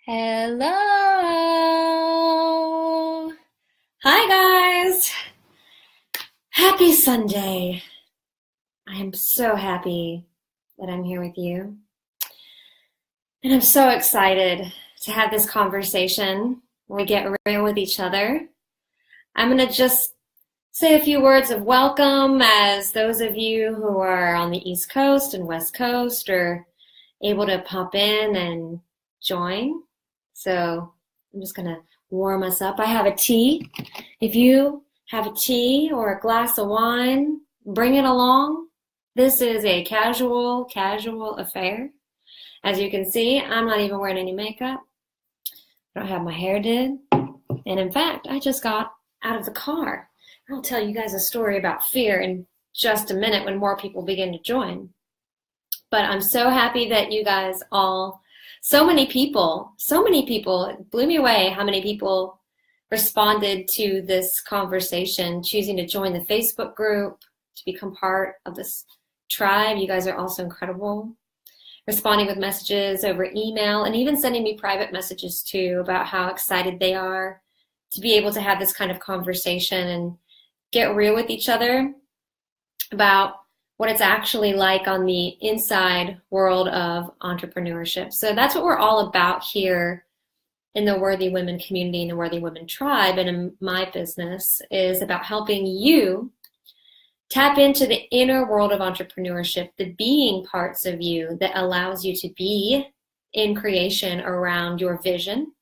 Hello. Hi, guys. Happy Sunday. I am so happy that I'm here with you. And I'm so excited to have this conversation where we get real with each other. I'm going to just say a few words of welcome as those of you who are on the East Coast and West Coast are able to pop in and join. So I'm just going to warm us up. I have a tea. If you have a tea or a glass of wine, bring it along. This is a casual affair. As you can see, I'm not even wearing any makeup. I don't have my hair did. And in fact, I just got out of the car. I'll tell you guys a story about fear in just a minute when more people begin to join. But I'm so happy that you guys all, so many people, it blew me away how many people responded to this conversation, choosing to join the Facebook group, to become part of this tribe. You guys are also incredible. Responding with messages over email and even sending me private messages too about how excited they are to be able to have this kind of conversation and get real with each other about what it's actually like on the inside world of entrepreneurship. So that's what we're all about here in the Worthy Women community, in the Worthy Women tribe, and in my business is about helping you tap into the inner world of entrepreneurship, the being parts of you that allows you to be in creation around your vision,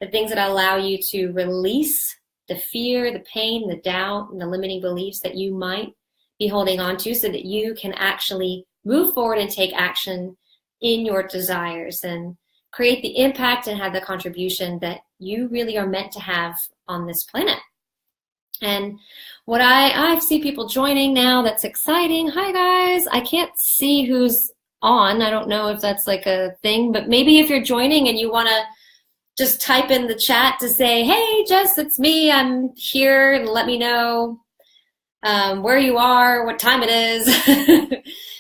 the things that allow you to release the fear, the pain, the doubt, and the limiting beliefs that you might be holding on to so that you can actually move forward and take action in your desires and create the impact and have the contribution that you really are meant to have on this planet. And what I see people joining now, that's exciting. Hi guys, I can't see who's on. I don't know if that's like a thing, but maybe if you're joining and you want to just type in the chat to say, hey Jess, it's me, I'm here, and let me know where you are, what time it is,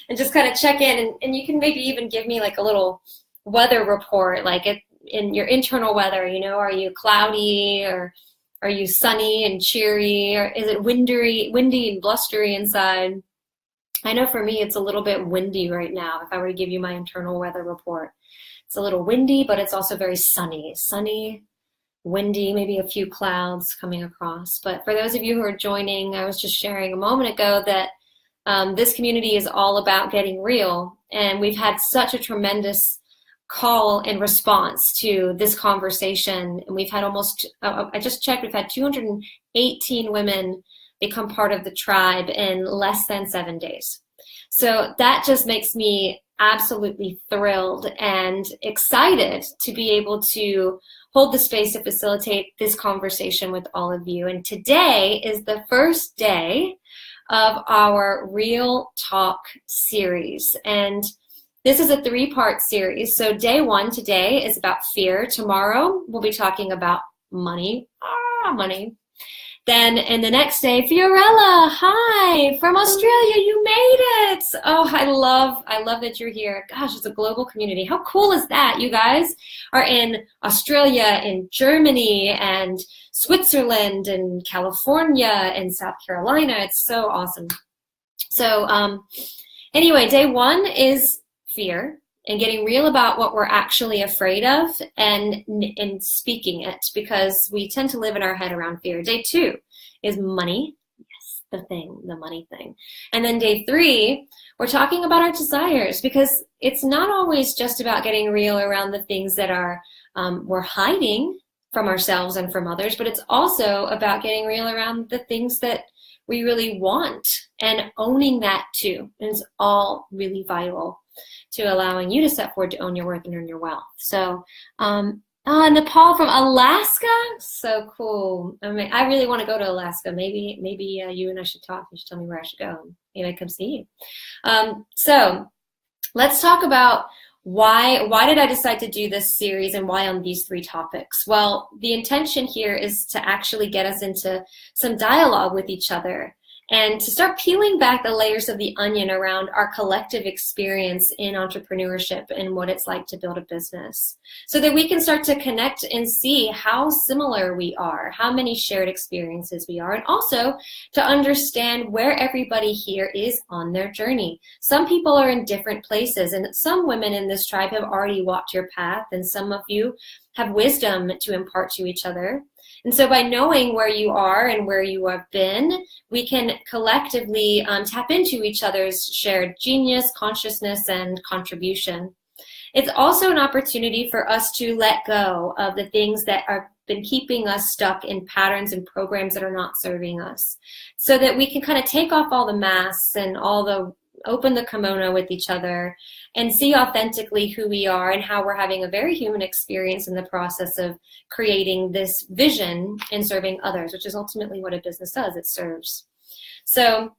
and just kind of check in. And you can maybe even give me like a little weather report, like in your internal weather, are you cloudy or are you sunny and cheery, or is it windy and blustery inside? I know for me it's a little bit windy right now. If I were to give you my internal weather report, it's a little windy, but it's also very sunny, windy, maybe a few clouds coming across. But for those of you who are joining, I was just sharing a moment ago that this community is all about getting real. And we've had such a tremendous call and response to this conversation. And we've had I just checked, we've had 218 women become part of the tribe in less than 7 days. So that just makes me absolutely thrilled and excited to be able to hold the space to facilitate this conversation with all of you. And today is the first day of our Real Talk series. And this is a 3-part series. So day 1 today is about fear. Tomorrow we'll be talking about money. Money. Then in the next day, Fiorella, hi, from Australia, you made it. Oh, I love that you're here. Gosh, it's a global community. How cool is that? You guys are in Australia, in Germany, and Switzerland, and California, and South Carolina. It's so awesome. So anyway, day 1 is fear and getting real about what we're actually afraid of and speaking it, because we tend to live in our head around fear. Day 2 is money. Yes, the money thing. And then day 3, we're talking about our desires, because it's not always just about getting real around the things that we're hiding from ourselves and from others, but it's also about getting real around the things that we really want and owning that too. And it's all really vital to allowing you to step forward to own your worth and earn your wealth. So, Nepal from Alaska, so cool. I mean, I really want to go to Alaska. Maybe you and I should talk. You should tell me where I should go. Maybe I come see you. So let's talk about why did I decide to do this series and why on these 3 topics? Well, the intention here is to actually get us into some dialogue with each other and to start peeling back the layers of the onion around our collective experience in entrepreneurship and what it's like to build a business, so that we can start to connect and see how similar we are, how many shared experiences we are, and also to understand where everybody here is on their journey. Some people are in different places, and some women in this tribe have already walked your path, and some of you have wisdom to impart to each other. And so by knowing where you are and where you have been, we can collectively tap into each other's shared genius, consciousness, and contribution. It's also an opportunity for us to let go of the things that have been keeping us stuck in patterns and programs that are not serving us, so that we can kind of take off all the masks and open the kimono with each other and see authentically who we are and how we're having a very human experience in the process of creating this vision and serving others, which is ultimately what a business does. It serves. So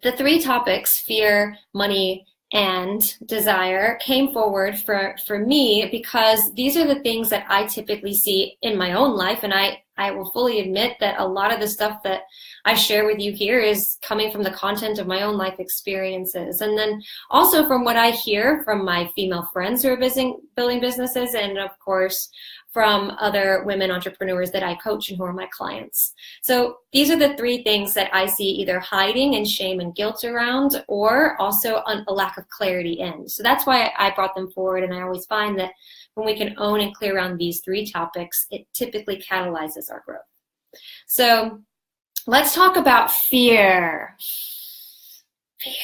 the three topics, fear, money, and desire, came forward for me because these are the things that I typically see in my own life. And I will fully admit that a lot of the stuff that I share with you here is coming from the content of my own life experiences. And then also from what I hear from my female friends who are building businesses, and of course, from other women entrepreneurs that I coach and who are my clients. So these are the three things that I see either hiding and shame and guilt around, or also a lack of clarity in. So that's why I brought them forward. And I always find that when we can own and clear around these three topics, it typically catalyzes our growth. So let's talk about fear. Fear.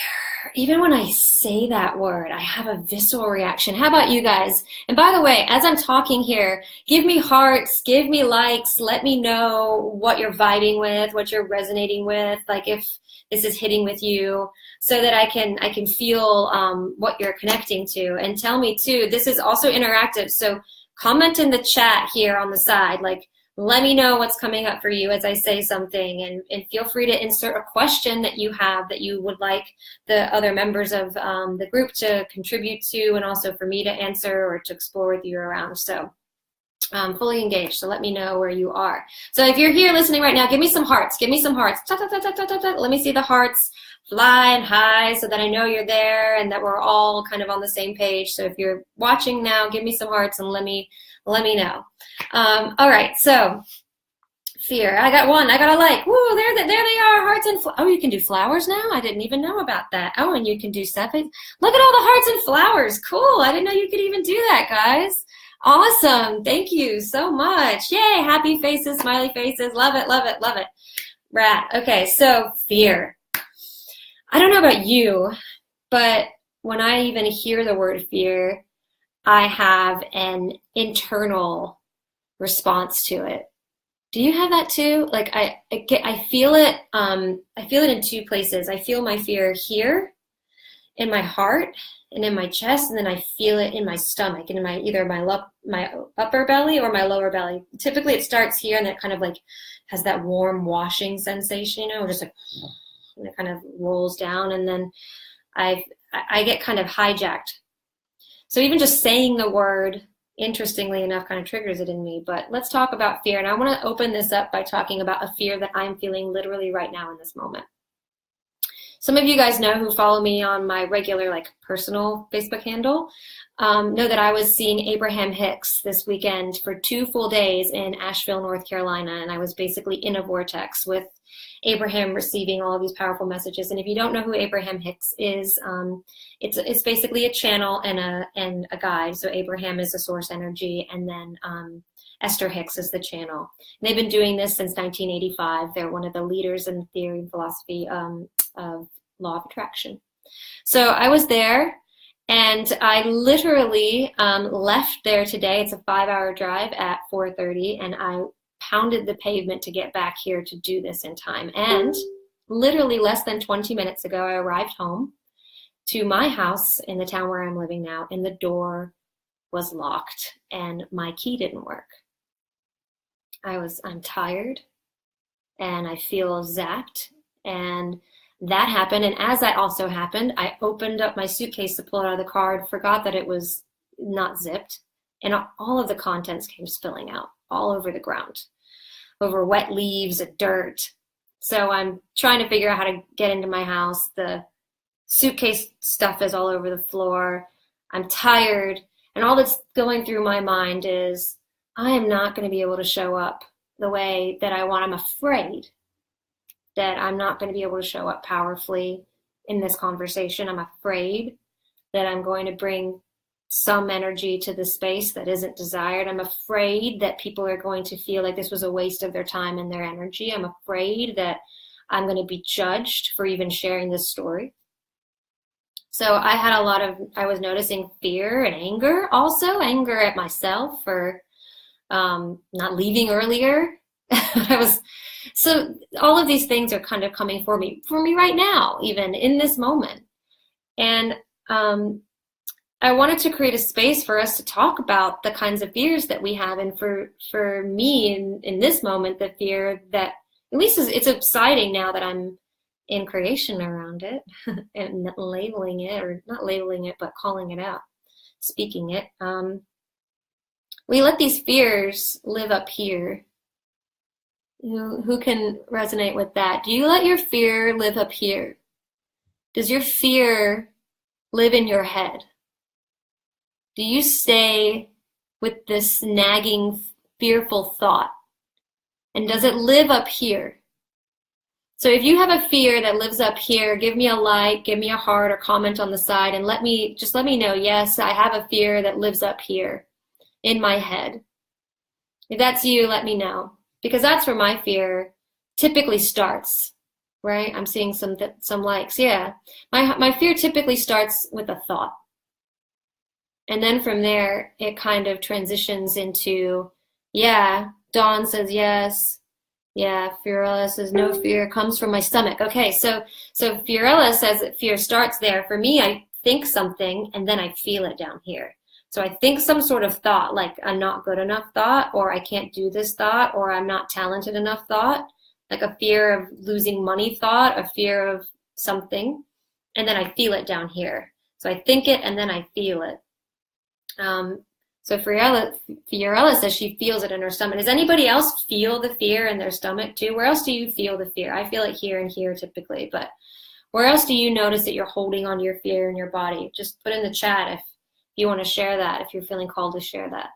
Even when I say that word, I have a visceral reaction. How about you guys? And by the way, as I'm talking here, give me hearts, give me likes, let me know what you're vibing with, what you're resonating with, like if this is hitting with you, so that I can feel what you're connecting to. And tell me too, this is also interactive, so comment in the chat here on the side, like let me know what's coming up for you as I say something, and feel free to insert a question that you have that you would like the other members of the group to contribute to, and also for me to answer or to explore with you around. So fully engaged, so let me know where you are. So if you're here listening right now, give me some hearts, give me some hearts. Let me see the hearts flying high so that I know you're there and that we're all kind of on the same page. So if you're watching now, give me some hearts and let me know. All right, so fear. I got one. I got a like. Woo, there they are. Hearts and oh, you can do flowers now? I didn't even know about that. Oh, and you can do stuff. Look at all the hearts and flowers. Cool. I didn't know you could even do that, guys. Awesome. Thank you so much. Yay. Happy faces, smiley faces. Love it, love it, love it. Rat. Okay, so fear. I don't know about you, but when I even hear the word fear, I have an internal response to it. Do you have that too? Like I feel it. I feel it in two places. I feel my fear here, in my heart and in my chest, and then I feel it in my stomach and in my upper belly or my lower belly. Typically, it starts here and it kind of like has that warm washing sensation, just like, and it kind of rolls down, and then I get kind of hijacked. So even just saying the word, interestingly enough, kind of triggers it in me. But let's talk about fear. And I want to open this up by talking about a fear that I'm feeling literally right now in this moment. Some of you guys know, who follow me on my regular, like, personal Facebook handle, know that I was seeing Abraham Hicks this weekend for 2 full days in Asheville, North Carolina. And I was basically in a vortex with Abraham receiving all of these powerful messages. And if you don't know who Abraham Hicks is, it's basically a channel and a guide. So Abraham is the source energy, and then Esther Hicks is the channel. And they've been doing this since 1985. They're one of the leaders in the theory and philosophy of law of attraction. So I was there, and I literally left there today. It's a 5-hour drive at 4:30, and I pounded the pavement to get back here to do this in time. And literally less than 20 minutes ago, I arrived home to my house in the town where I'm living now, and the door was locked and my key didn't work. I'm tired and I feel zapped, and that happened. And as that also happened, I opened up my suitcase to pull it out of the car, forgot that it was not zipped, and all of the contents came spilling out all over the ground, over wet leaves and dirt. So I'm trying to figure out how to get into my house. The suitcase stuff is all over the floor. I'm tired. And all that's going through my mind is I am not going to be able to show up the way that I want. I'm afraid that I'm not going to be able to show up powerfully in this conversation. I'm afraid that I'm going to bring some energy to the space that isn't desired. I'm afraid that people are going to feel like this was a waste of their time and their energy. I'm afraid that I'm going to be judged for even sharing this story. So I was noticing fear and anger, also anger at myself for not leaving earlier. So all of these things are kind of coming for me right now, even in this moment. And I wanted to create a space for us to talk about the kinds of fears that we have. And for me in this moment, the fear that at least it's subsiding now that I'm in creation around it and labeling it, or not labeling it, but calling it out, speaking it. We let these fears live up here. Who can resonate with that? Do you let your fear live up here? Does your fear live in your head? Do you stay with this nagging, fearful thought? And does it live up here? So if you have a fear that lives up here, give me a like, give me a heart, or comment on the side, and let me know, yes, I have a fear that lives up here in my head. If that's you, let me know. Because that's where my fear typically starts, right? I'm seeing some likes. Yeah, my fear typically starts with a thought. And then from there, it kind of transitions into, yeah, Dawn says yes. Yeah, Fiorella says no fear comes from my stomach. Okay, so Fiorella says that fear starts there. For me, I think something and then I feel it down here. So I think some sort of thought, like I'm not good enough thought, or I can't do this thought, or I'm not talented enough thought, like a fear of losing money thought, a fear of something, and then I feel it down here. So I think it and then I feel it. So Fiorella says she feels it in her stomach. Does anybody else feel the fear in their stomach too? Where else do you feel the fear? I feel it here and here typically, but where else do you notice that you're holding on to your fear in your body? Just put in the chat if you want to share that, if you're feeling called to share that.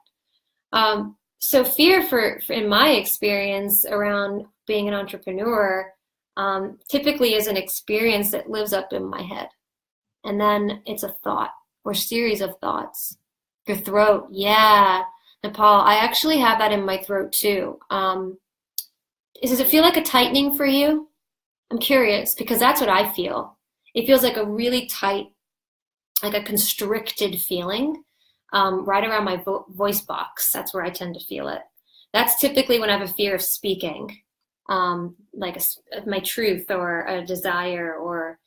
So fear in my experience around being an entrepreneur, typically is an experience that lives up in my head. And then it's a thought or series of thoughts. Your throat, yeah. Nepal, I actually have that in my throat too. Does it feel like a tightening for you? I'm curious because that's what I feel. It feels like a really tight, like a constricted feeling right around my voice box. That's where I tend to feel it. That's typically when I have a fear of speaking, like my truth or a desire or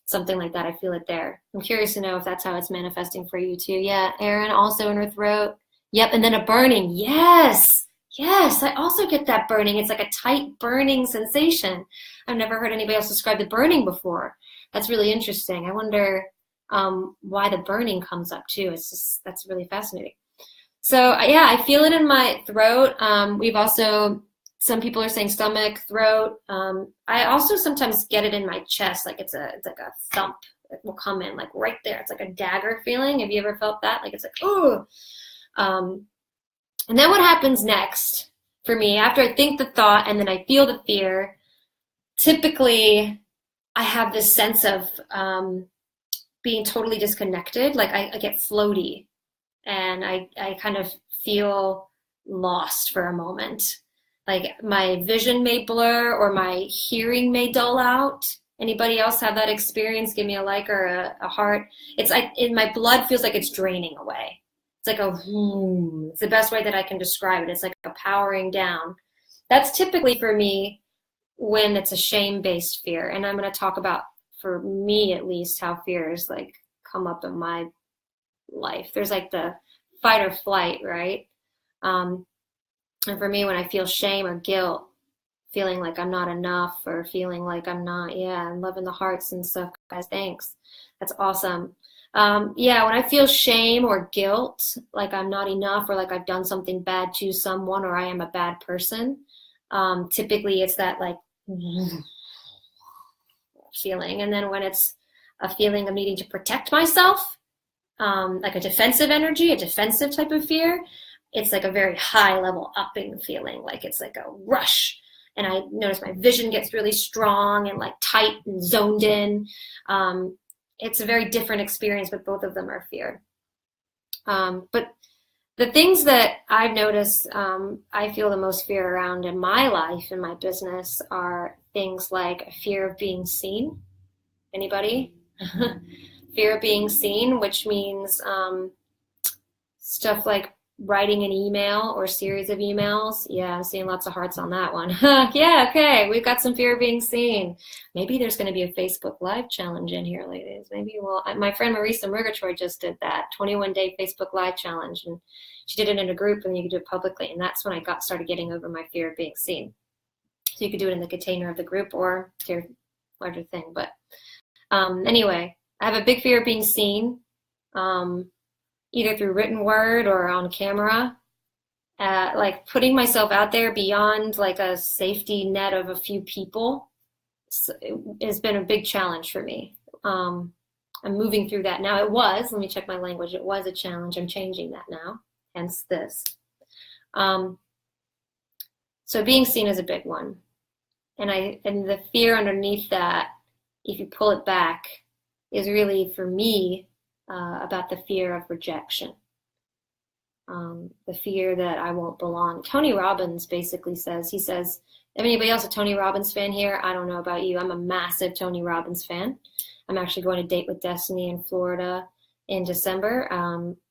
something like that. I feel it there. I'm curious to know if that's how it's manifesting for you too. Yeah, Erin, also in her throat. Yep, and then a burning. Yes, I also get that burning. It's like a tight burning sensation. I've never heard anybody else describe the burning before. That's really interesting. I wonder why the burning comes up too. That's really fascinating. So yeah, I feel it in my throat. We've also, some people are saying stomach, throat. I also sometimes get it in my chest, like it's like a thump. It will come in like right there. It's like a dagger feeling. Have you ever felt that? Like it's like, ooh. And then what happens next for me, after I think the thought and then I feel the fear, typically I have this sense of being totally disconnected. Like I get floaty and I kind of feel lost for a moment. Like my vision may blur or my hearing may dull out. Anybody else have that experience? Give me a like or a heart. It's like my blood feels like it's draining away. It's like it's the best way that I can describe it. It's like a powering down. That's typically for me when it's a shame-based fear. And I'm going to talk about, for me at least, how fears like come up in my life. There's like the fight or flight, right? And for me, when I feel shame or guilt, feeling like I'm not enough or feeling like I'm loving the hearts and stuff, guys, thanks. That's awesome. Yeah, when I feel shame or guilt, like I'm not enough or like I've done something bad to someone or I am a bad person, typically it's that like feeling. And then when it's a feeling of needing to protect myself, like a defensive energy, a defensive type of fear, it's like a very high level upping feeling. Like it's like a rush. And I notice my vision gets really strong and like tight and zoned in. It's a very different experience, but both of them are fear. But the things that I've noticed I feel the most fear around in my life and my business are things like fear of being seen. Anybody? Fear of being seen, which means stuff like writing an email or series of emails. Yeah, I'm seeing lots of hearts on that one. Yeah, okay, we've got some fear of being seen. Maybe there's going to be a Facebook Live challenge in here, ladies. Maybe we'll. My friend Marisa Murgatroyd just did that 21-day Facebook Live challenge, and she did it in a group, and you could do it publicly. And that's when I started getting over my fear of being seen. So you could do it in the container of the group or your larger thing. But anyway, I have a big fear of being seen. Either through written word or on camera, like putting myself out there beyond like a safety net of a few people has been a big challenge for me. I'm moving through that now. Let me check my language. It was a challenge. I'm changing that now, hence this. So being seen is a big one. And the fear underneath that, if you pull it back, is really for me, about the fear of rejection, the fear that I won't belong. Tony Robbins basically says, anybody else a Tony Robbins fan here? I don't know about you. I'm a massive Tony Robbins fan. I'm actually going to Date with Destiny in Florida in December.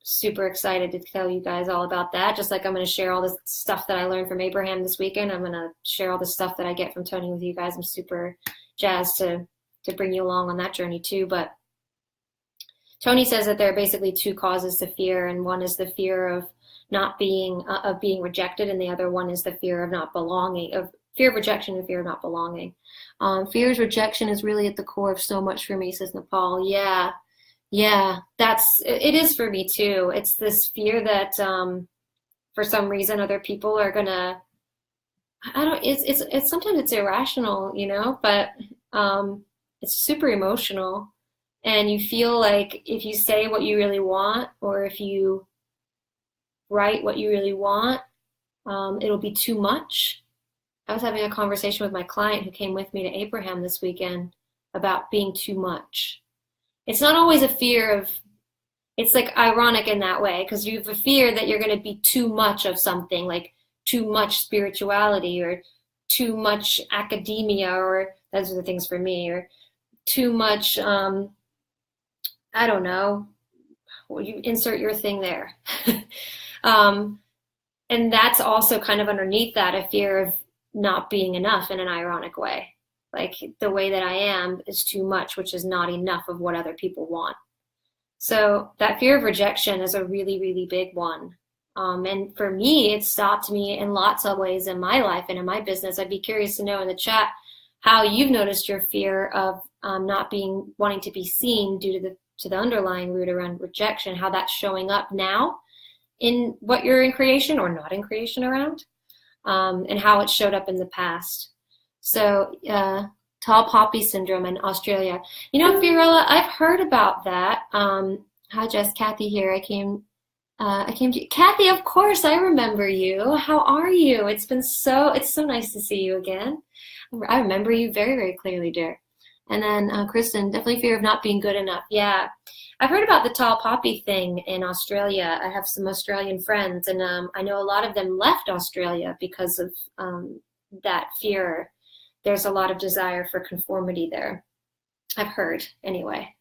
Super excited to tell you guys all about that. Just like I'm going to share all this stuff that I learned from Abraham this weekend, I'm going to share all the stuff that I get from Tony with you guys. I'm super jazzed to bring you along on that journey too. But Tony says that there are basically two causes to fear, and one is the fear of being rejected, and the other one is the fear of not belonging, of fear of rejection and fear of not belonging. Fear of rejection is really at the core of so much for me, says Nepal. Yeah, it is for me too. It's this fear that for some reason other people are gonna, it's sometimes it's irrational, but it's super emotional. And you feel like if you say what you really want, or if you write what you really want, it'll be too much. I was having a conversation with my client who came with me to Abraham this weekend about being too much. It's not always a fear of, it's like ironic in that way, because you have a fear that you're going to be too much of something, like too much spirituality or too much academia, or those are the things for me, or too much, I don't know, well, you insert your thing there. And that's also kind of underneath that, a fear of not being enough in an ironic way. Like the way that I am is too much, which is not enough of what other people want. So that fear of rejection is a really, really big one. And for me, it stopped me in lots of ways in my life and in my business. I'd be curious to know in the chat how you've noticed your fear of not wanting to be seen due to the underlying root around rejection, how that's showing up now in what you're in creation or not in creation around, and how it showed up in the past. So tall poppy syndrome in Australia. Fiorella, I've heard about that. Hi, Jess, Kathy here. I came to Kathy, of course, I remember you. How are you? It's so nice to see you again. I remember you very, very clearly, dear. And then Kristen, definitely fear of not being good enough. Yeah, I've heard about the tall poppy thing in Australia. I have some Australian friends, and I know a lot of them left Australia because of that fear. There's a lot of desire for conformity there, I've heard anyway.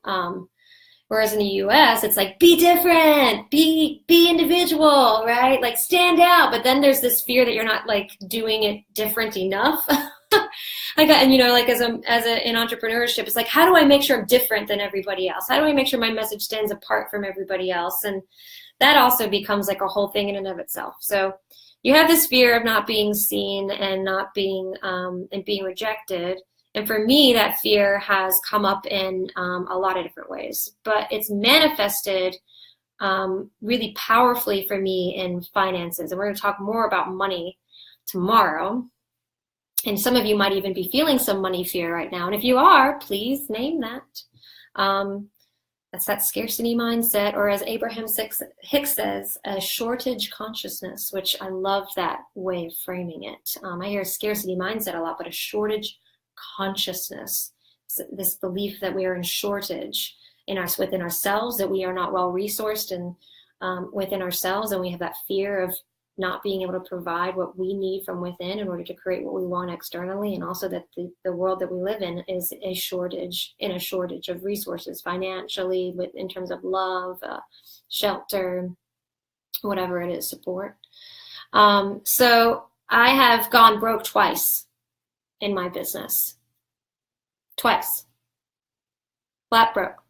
Whereas in the US, it's like, be different, be individual, right? Like stand out. But then there's this fear that you're not like doing it different enough. And like in entrepreneurship, it's like, how do I make sure I'm different than everybody else? How do I make sure my message stands apart from everybody else? And that also becomes like a whole thing in and of itself. So you have this fear of not being seen and not being and being rejected. And for me, that fear has come up in a lot of different ways, but it's manifested really powerfully for me in finances. And we're going to talk more about money tomorrow. And some of you might even be feeling some money fear right now. And if you are, please name that. That's that scarcity mindset, or as Abraham Hicks says, a shortage consciousness, which I love that way of framing it. I hear scarcity mindset a lot, but a shortage consciousness, this belief that we are in shortage within ourselves, that we are not well resourced and within ourselves, and we have that fear of not being able to provide what we need from within in order to create what we want externally, and also that the world that we live in is a shortage of resources financially, in terms of love, shelter, whatever it is, support. So I have gone broke twice in my business. Twice. Flat broke.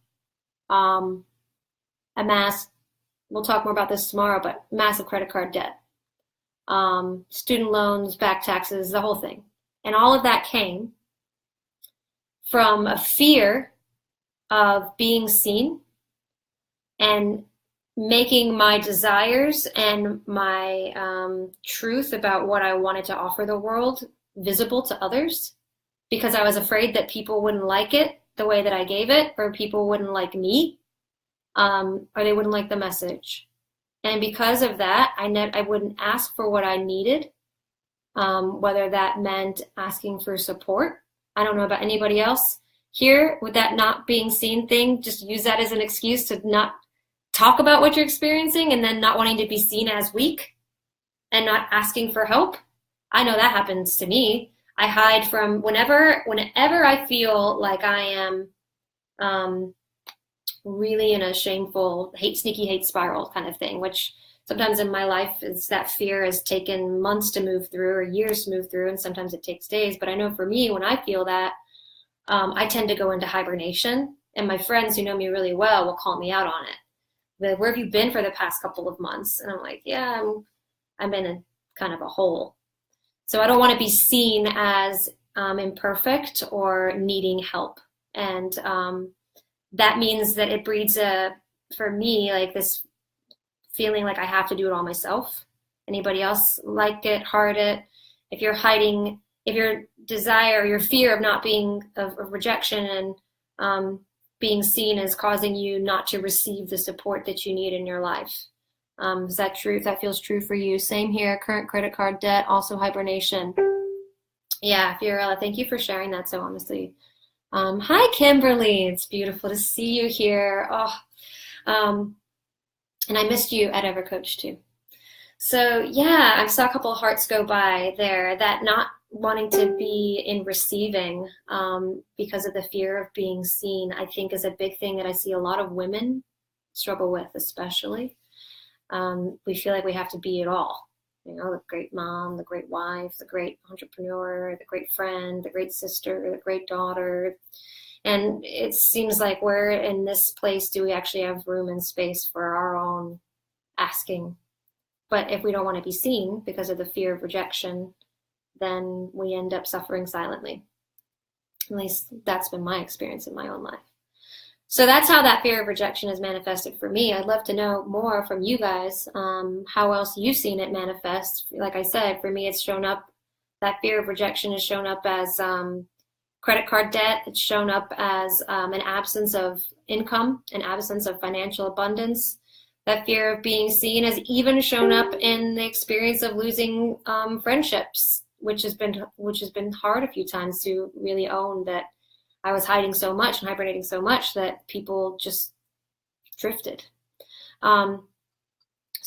We'll talk more about this tomorrow, but massive credit card debt. Student loans, back taxes, the whole thing. And all of that came from a fear of being seen and making my desires and my truth about what I wanted to offer the world visible to others, because I was afraid that people wouldn't like it the way that I gave it, or people wouldn't like me, or they wouldn't like the message. And because of that, I wouldn't ask for what I needed, whether that meant asking for support. I don't know about anybody else here with that not being seen thing. Just use that as an excuse to not talk about what you're experiencing, and then not wanting to be seen as weak and not asking for help. I know that happens to me. I hide from whenever I feel like I am really in a shameful sneaky hate spiral kind of thing, which sometimes in my life is that fear has taken months to move through or years to move through, and sometimes it takes days. But I know for me, when I feel that, I tend to go into hibernation, and my friends who know me really well will call me out on it. Where have you been for the past couple of months? And I'm like, yeah, I'm in a kind of a hole. So I don't want to be seen as imperfect or needing help. And that means that it breeds for me, like this feeling like I have to do it all myself. Anybody else like it, heart it? If you're hiding, if your desire, your fear of not being, of rejection and being seen is causing you not to receive the support that you need in your life. Is that true? If that feels true for you, same here. Current credit card debt, also hibernation. Yeah, Fiorella, thank you for sharing that so honestly. Hi, Kimberly. It's beautiful to see you here. And I missed you at EverCoach too. So yeah, I saw a couple of hearts go by there. That not wanting to be in receiving because of the fear of being seen, I think is a big thing that I see a lot of women struggle with, especially. We feel like we have to be it all. You know, the great mom, the great wife, the great entrepreneur, the great friend, the great sister, the great daughter. And it seems like we're in this place, do we actually have room and space for our own asking? But if we don't want to be seen because of the fear of rejection, then we end up suffering silently. At least that's been my experience in my own life. So that's how that fear of rejection is manifested for me. I'd love to know more from you guys, how else you've seen it manifest. Like I said, for me, it's shown up, that fear of rejection has shown up as credit card debt. It's shown up as an absence of income, an absence of financial abundance. That fear of being seen has even shown up in the experience of losing friendships, which has been hard a few times to really own that I was hiding so much and hibernating so much that people just drifted. So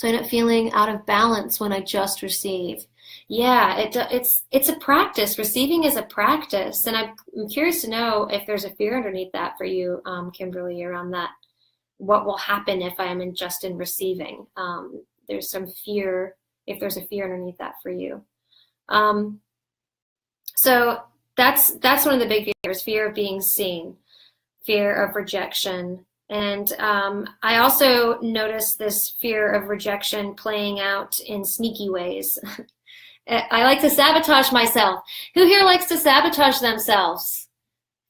I end up feeling out of balance when I just receive. Yeah, it's a practice. Receiving is a practice, and I'm curious to know if there's a fear underneath that for you, Kimberly, around that. What will happen if I am just in receiving? There's some fear, if there's a fear underneath that for you. So that's one of the big fears, fear of being seen, fear of rejection. And I also noticed this fear of rejection playing out in sneaky ways. I like to sabotage myself. Who here likes to sabotage themselves?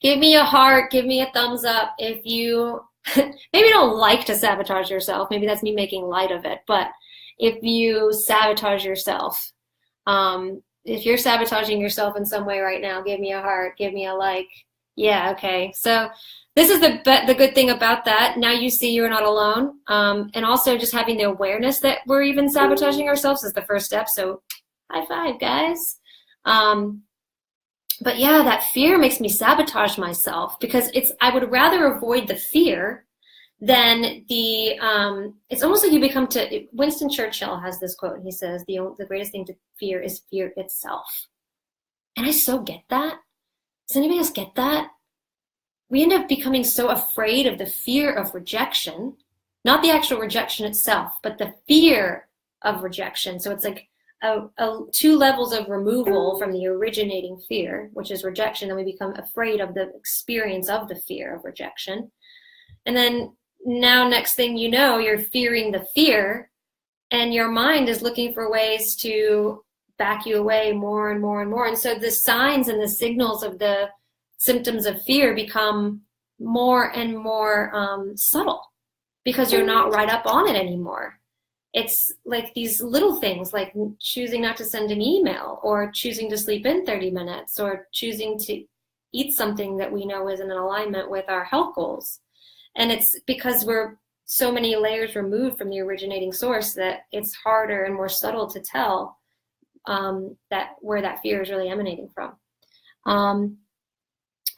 Give me a heart, give me a thumbs up if you maybe don't like to sabotage yourself. Maybe that's me making light of it. But if you sabotage yourself, if you're sabotaging yourself in some way right now, give me a heart, give me a like. Yeah, okay. So this is the good thing about that. Now you see you're not alone. And also just having the awareness that we're even sabotaging ourselves is the first step. So high five, guys. But yeah, that fear makes me sabotage myself because I would rather avoid the fear than it's almost like you become Winston Churchill has this quote. He says, the greatest thing to fear is fear itself. And I so get that. Does anybody else get that? We end up becoming so afraid of the fear of rejection, not the actual rejection itself, but the fear of rejection. So it's like two levels of removal from the originating fear, which is rejection, and we become afraid of the experience of the fear of rejection. And then now, next thing you know, you're fearing the fear, and your mind is looking for ways to back you away more and more and more. And so the signs and the signals of the symptoms of fear become more and more subtle because you're not right up on it anymore. It's like these little things like choosing not to send an email or choosing to sleep in 30 minutes or choosing to eat something that we know isn't in alignment with our health goals. And it's because we're so many layers removed from the originating source that it's harder and more subtle to tell that where that fear is really emanating from.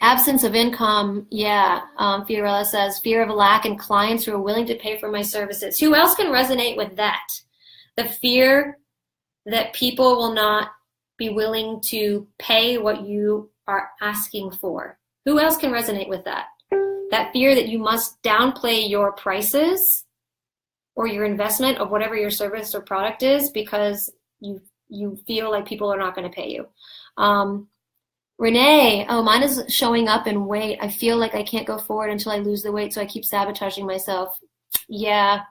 Absence of income, yeah. Fiorella says, fear of lack in clients who are willing to pay for my services. Who else can resonate with that? The fear that people will not be willing to pay what you are asking for. Who else can resonate with that? That fear that you must downplay your prices or your investment of whatever your service or product is because you feel like people are not going to pay you. Renee, mine is showing up in weight. I feel like I can't go forward until I lose the weight, so I keep sabotaging myself. Yeah,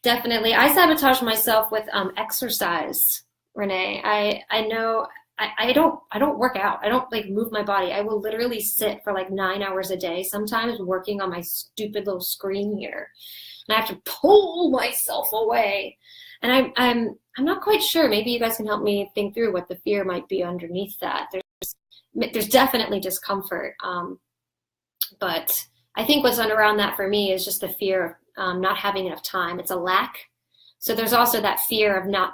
definitely. I sabotage myself with exercise, Renee. I know I don't work out. I don't like move my body. I will literally sit for like 9 hours a day, sometimes working on my stupid little screen here. And I have to pull myself away. And I'm not quite sure. Maybe you guys can help me think through what the fear might be underneath that. There's definitely discomfort, but I think what's around that for me is just the fear of not having enough time. It's a lack. So there's also that fear of not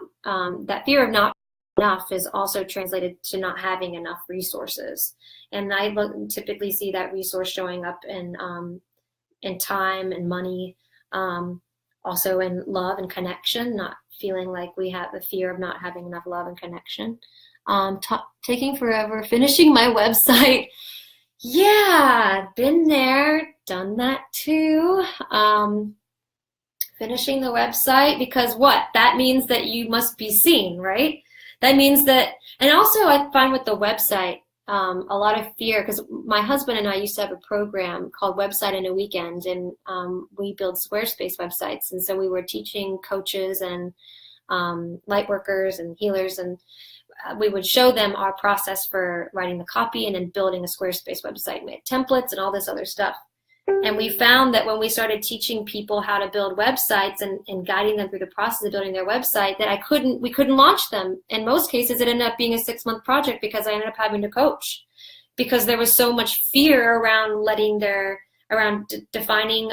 enough is also translated to not having enough resources. And I typically see that resource showing up in time and money, also in love and connection, not feeling like we have the fear of not having enough love and connection. Taking forever, finishing my website. Yeah, been there, done that too. Finishing the website because what? That means that you must be seen, right? That means that, and also I find with the website, a lot of fear, because my husband and I used to have a program called Website in a Weekend, and we build Squarespace websites. And so we were teaching coaches and light workers and healers, and we would show them our process for writing the copy and then building a Squarespace website. We had templates and all this other stuff. And we found that when we started teaching people how to build websites and guiding them through the process of building their website, that we couldn't launch them. In most cases, it ended up being a 6-month project because I ended up having to coach because there was so much fear around defining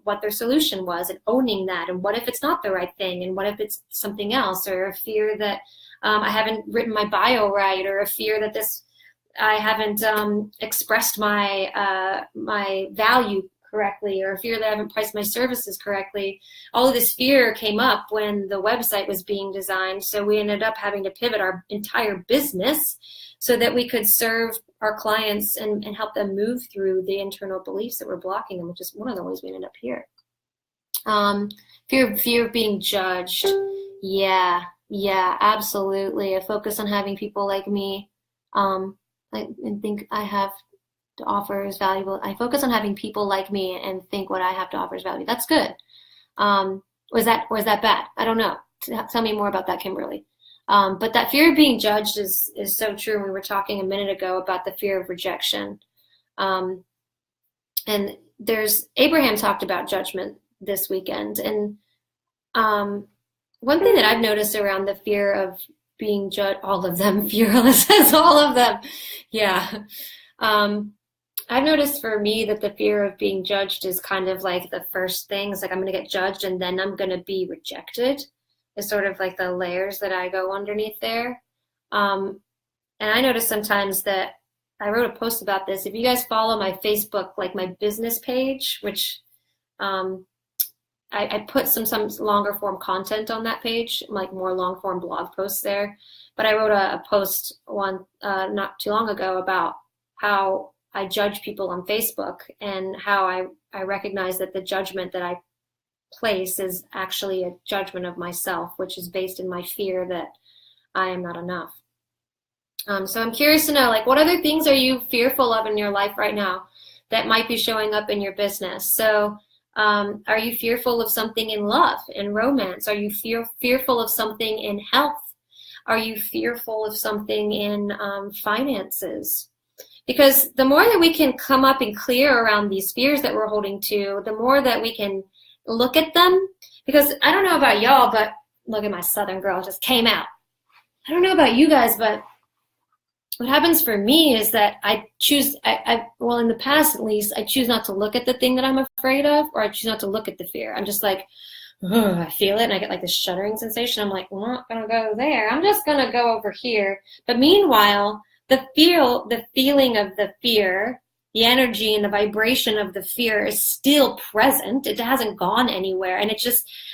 what their solution was and owning that. And what if it's not the right thing? And what if it's something else? Or a fear that I haven't written my bio right, or a fear that I haven't expressed my value correctly, or a fear that I haven't priced my services correctly. All of this fear came up when the website was being designed. So we ended up having to pivot our entire business so that we could serve our clients and help them move through the internal beliefs that were blocking them, which is one of the ways we ended up here. Fear of being judged. Yeah, absolutely. I focus on having people like me, and think I have to offer is valuable. I focus on having people like me and think what I have to offer is valuable. That's good. Was that bad? I don't know. Tell me more about that, Kimberly. But that fear of being judged is so true. We were talking a minute ago about the fear of rejection. And Abraham talked about judgment this weekend. And one thing that I've noticed around the fear of being judged, all of them, fearless as all of them. Yeah. Um, I've noticed for me that the fear of being judged is kind of like the first thing. It's like I'm going to get judged and then I'm going to be rejected. It's sort of like the layers that I go underneath there. Um, and I notice sometimes that I wrote a post about this. If you guys follow my Facebook, like my business page, which um, I put some longer form content on that page, like more long form blog posts there. But I wrote a post not too long ago about how I judge people on Facebook and how I recognize that the judgment that I place is actually a judgment of myself, which is based in my fear that I am not enough. So I'm curious to know, like, what other things are you fearful of in your life right now that might be showing up in your business? So are you fearful of something in love, in romance? Are you fearful of something in health? Are you fearful of something in finances? Because the more that we can come up and clear around these fears that we're holding to, the more that we can look at them. Because I don't know about y'all, but look at my Southern girl just came out. I don't know about you guys, but what happens for me is that well, in the past at least, I choose not to look at the thing that I'm afraid of, or I choose not to look at the fear. I'm just like, I feel it, and I get like this shuddering sensation. I'm like, I'm not gonna go there. I'm just gonna go over here. But meanwhile, the feeling of the fear, the energy and the vibration of the fear is still present. It hasn't gone anywhere, and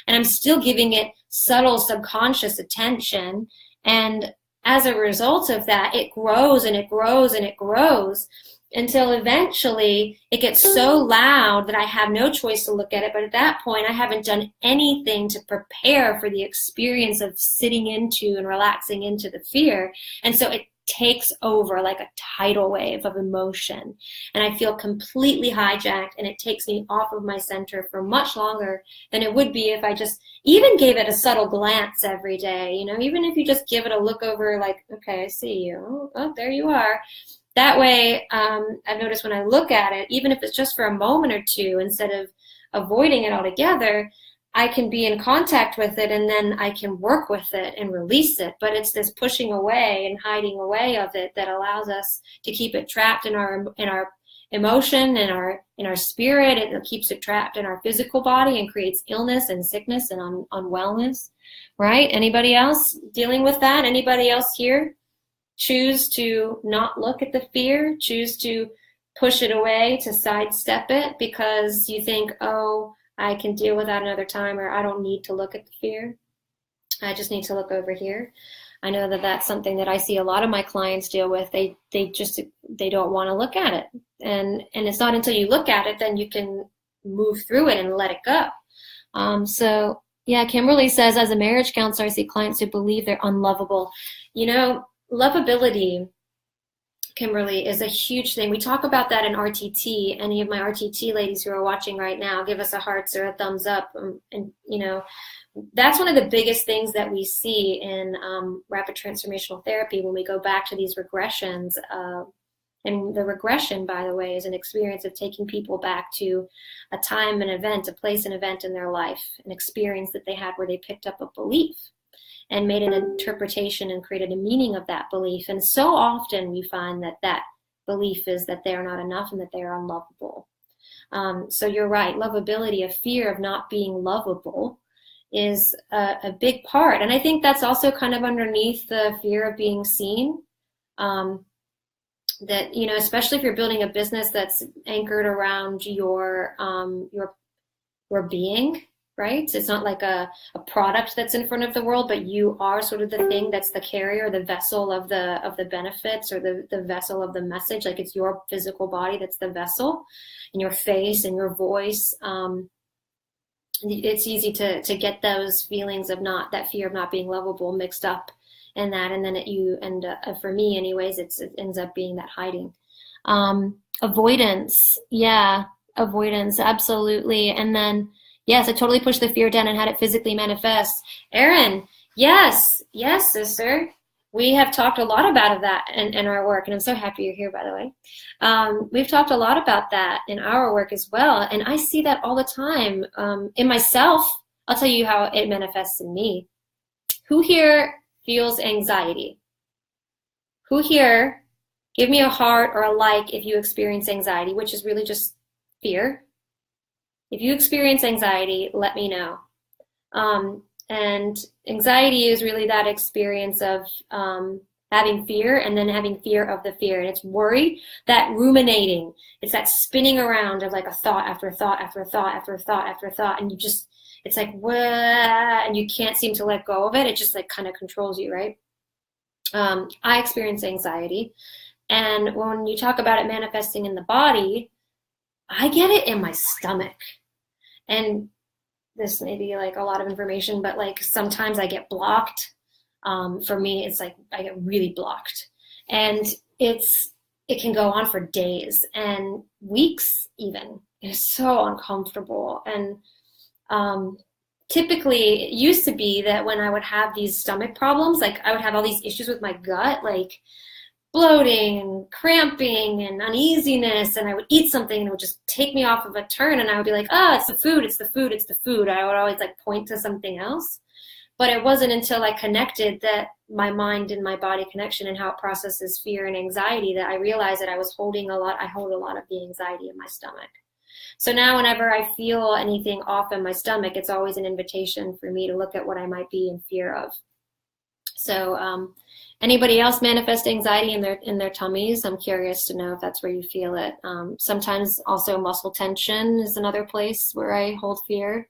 I'm still giving it subtle subconscious attention. And as a result of that, it grows and it grows and it grows until eventually it gets so loud that I have no choice to look at it. But at that point, I haven't done anything to prepare for the experience of sitting into and relaxing into the fear. And so it takes over like a tidal wave of emotion. And I feel completely hijacked, and it takes me off of my center for much longer than it would be if I just even gave it a subtle glance every day. Even if you just give it a look over, like, okay, I see you. Oh, there you are. That way, I've noticed when I look at it, even if it's just for a moment or two, instead of avoiding it altogether, I can be in contact with it, and then I can work with it and release it. But it's this pushing away and hiding away of it that allows us to keep it trapped in our emotion and in our spirit. It keeps it trapped in our physical body and creates illness and sickness and unwellness. Right? Anybody else dealing with that? Anybody else here choose to not look at the fear? Choose to push it away, to sidestep it because you think, oh, I can deal with that another time, or I don't need to look at the fear. I just need to look over here. I know that that's something that I see a lot of my clients deal with. They don't want to look at it. And it's not until you look at it, then you can move through it and let it go. So yeah, Kimberly says, as a marriage counselor, I see clients who believe they're unlovable. Lovability, Kimberly, is a huge thing. We talk about that in RTT. Any of my RTT ladies who are watching right now, give us a hearts or a thumbs up. And that's one of the biggest things that we see in rapid transformational therapy when we go back to these regressions. And the regression, by the way, is an experience of taking people back to a time, an event, a place, an event in their life, an experience that they had where they picked up a belief and made an interpretation and created a meaning of that belief. And so often we find that belief is that they are not enough and that they are unlovable. So you're right, lovability, a fear of not being lovable, is a big part. And I think that's also kind of underneath the fear of being seen. That, especially if you're building a business that's anchored around your being, right? It's not like a product that's in front of the world, but you are sort of the thing that's the carrier, the vessel of the benefits, or the vessel of the message. Like it's your physical body that's the vessel, and your face and your voice. It's easy to get those feelings of that fear of not being lovable mixed up in that, and then for me anyways, it ends up being that hiding. Avoidance, absolutely. And then yes, I totally pushed the fear down and had it physically manifest. Erin, yes, sister. We have talked a lot about that in our work, and I'm so happy you're here, by the way. We've talked a lot about that in our work as well, and I see that all the time in myself. I'll tell you how it manifests in me. Who here feels anxiety? Who here, give me a heart or a like if you experience anxiety, which is really just fear. If you experience anxiety, let me know. And anxiety is really that experience of having fear and then having fear of the fear. And it's worry, that ruminating. It's that spinning around of like a thought after thought after thought after thought after thought. And you just, it's like, wah, and you can't seem to let go of it. It just like kind of controls you, right? I experience anxiety. And when you talk about it manifesting in the body, I get it in my stomach. And this may be like a lot of information, but like sometimes I get blocked. For me, it's like I get really blocked. And it can go on for days and weeks even. It's so uncomfortable. And typically it used to be that when I would have these stomach problems, like I would have all these issues with my gut, like bloating and cramping and uneasiness, and I would eat something and it would just take me off of a turn, and I would be like, oh, it's the food, it's the food, it's the food. I would always like point to something else. But it wasn't until I connected that my mind and my body connection and how it processes fear and anxiety that I realized that I hold a lot of the anxiety in my stomach. So now whenever I feel anything off in my stomach, it's always an invitation for me to look at what I might be in fear of. So anybody else manifest anxiety in their tummies? I'm curious to know if that's where you feel it. Sometimes also muscle tension is another place where I hold fear,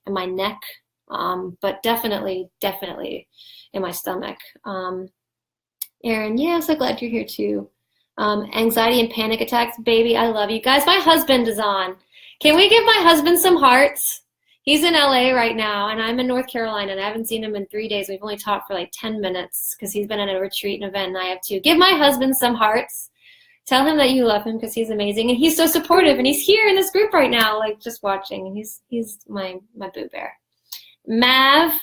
in my neck, but definitely in my stomach. Erin, yeah, so glad you're here too. Anxiety and panic attacks, baby, I love you guys. My husband is on. Can we give my husband some hearts? He's in LA right now, and I'm in North Carolina, and I haven't seen him in 3 days. We've only talked for like 10 minutes because he's been at a retreat and event, and I have too. Give my husband some hearts. Tell him that you love him because he's amazing, and he's so supportive, and he's here in this group right now, like just watching. He's my boo bear. Mav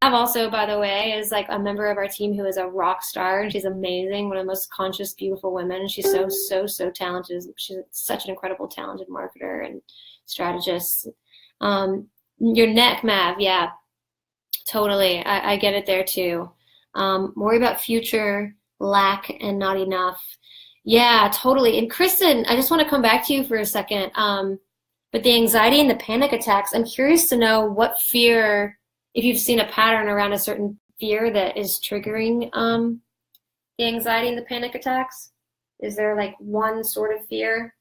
also, by the way, is like a member of our team who is a rock star, and she's amazing, one of the most conscious, beautiful women. She's so talented. She's such an incredible, talented marketer and strategist. Your neck, Mav, yeah, totally. I get it there too. Worry about future, lack, and not enough. Yeah, totally. And Kristen, I just want to come back to you for a second. But the anxiety and the panic attacks, I'm curious to know what fear, if you've seen a pattern around a certain fear that is triggering the anxiety and the panic attacks. Is there like one sort of fear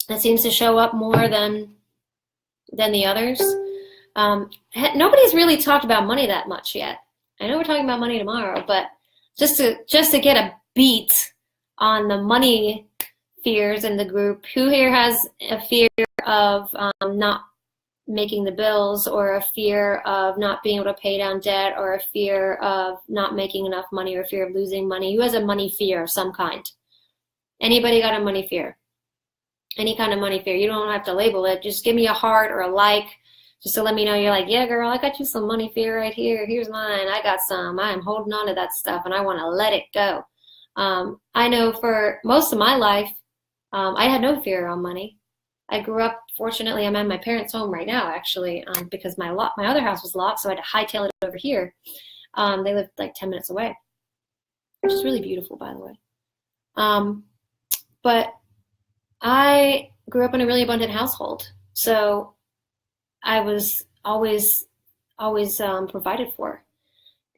that seems to show up more than the others? Nobody's really talked about money that much yet. I know we're talking about money tomorrow, but just to get a beat on the money fears in the group, who here has a fear of not making the bills, or a fear of not being able to pay down debt, or a fear of not making enough money, or a fear of losing money? Who has a money fear of some kind? Anybody got a money fear? Any kind of money fear? You don't have to label it. Just give me a heart or a like, just to let me know you're like, yeah, girl, I got you some money fear right here. Here's mine. I got some. I am holding on to that stuff, and I want to let it go. I know for most of my life, I had no fear on money. I grew up, fortunately, I'm at my parents' home right now, actually, because my other house was locked, so I had to hightail it over here. They lived like 10 minutes away, which is really beautiful, by the way. But I grew up in a really abundant household, so I was always provided for.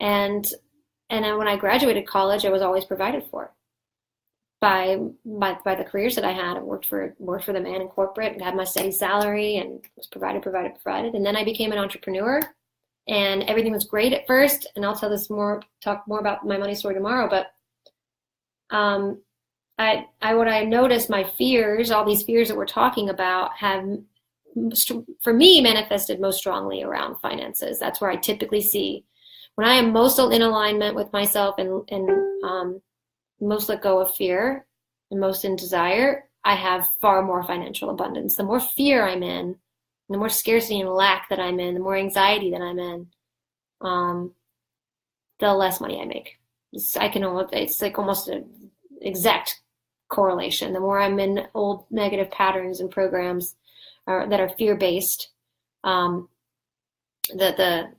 And then when I graduated college, I was always provided for by the careers that I had. I worked for the man in corporate and had my steady salary and was provided. And then I became an entrepreneur, and everything was great at first. And I'll talk more about my money story tomorrow. But what I noticed, my fears, all these fears that we're talking about, have, for me, manifested most strongly around finances. That's where I typically see when I am most in alignment with myself and most let go of fear and most in desire, I have far more financial abundance. The more fear I'm in, the more scarcity and lack that I'm in, the more anxiety that I'm in, the less money I make. It's like almost an exact correlation. The more I'm in old negative patterns and programs that are fear-based, the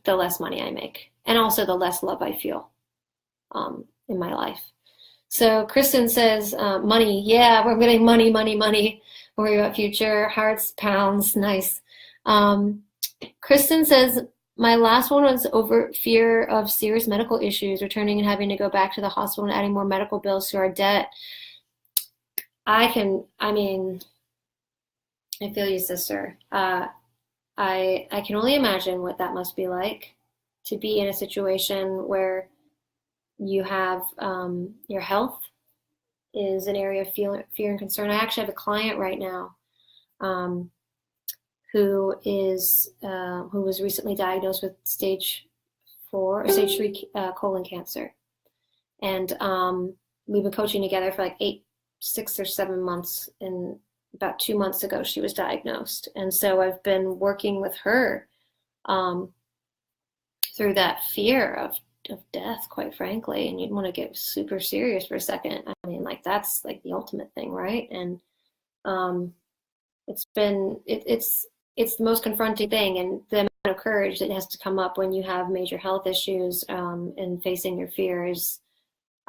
less money I make. and also the less love I feel in my life. So Kristen says, money. Yeah, we're getting money, money, money. Worry about future, hearts, pounds, nice. Kristen says, my last one was over fear of serious medical issues, returning and having to go back to the hospital and adding more medical bills to our debt. I feel you, sister. I can only imagine what that must be like to be in a situation where you have your health is an area of fear and concern. I actually have a client right now who was recently diagnosed with stage 4 or stage 3 colon cancer, and we've been coaching together for like 6 or 7 months, and about 2 months ago she was diagnosed, and so I've been working with her through that fear of death, quite frankly. And you'd want to get super serious for a second. I mean, like, that's like the ultimate thing, right? And it's the most confronting thing, and the amount of courage that has to come up when you have major health issues and facing your fear is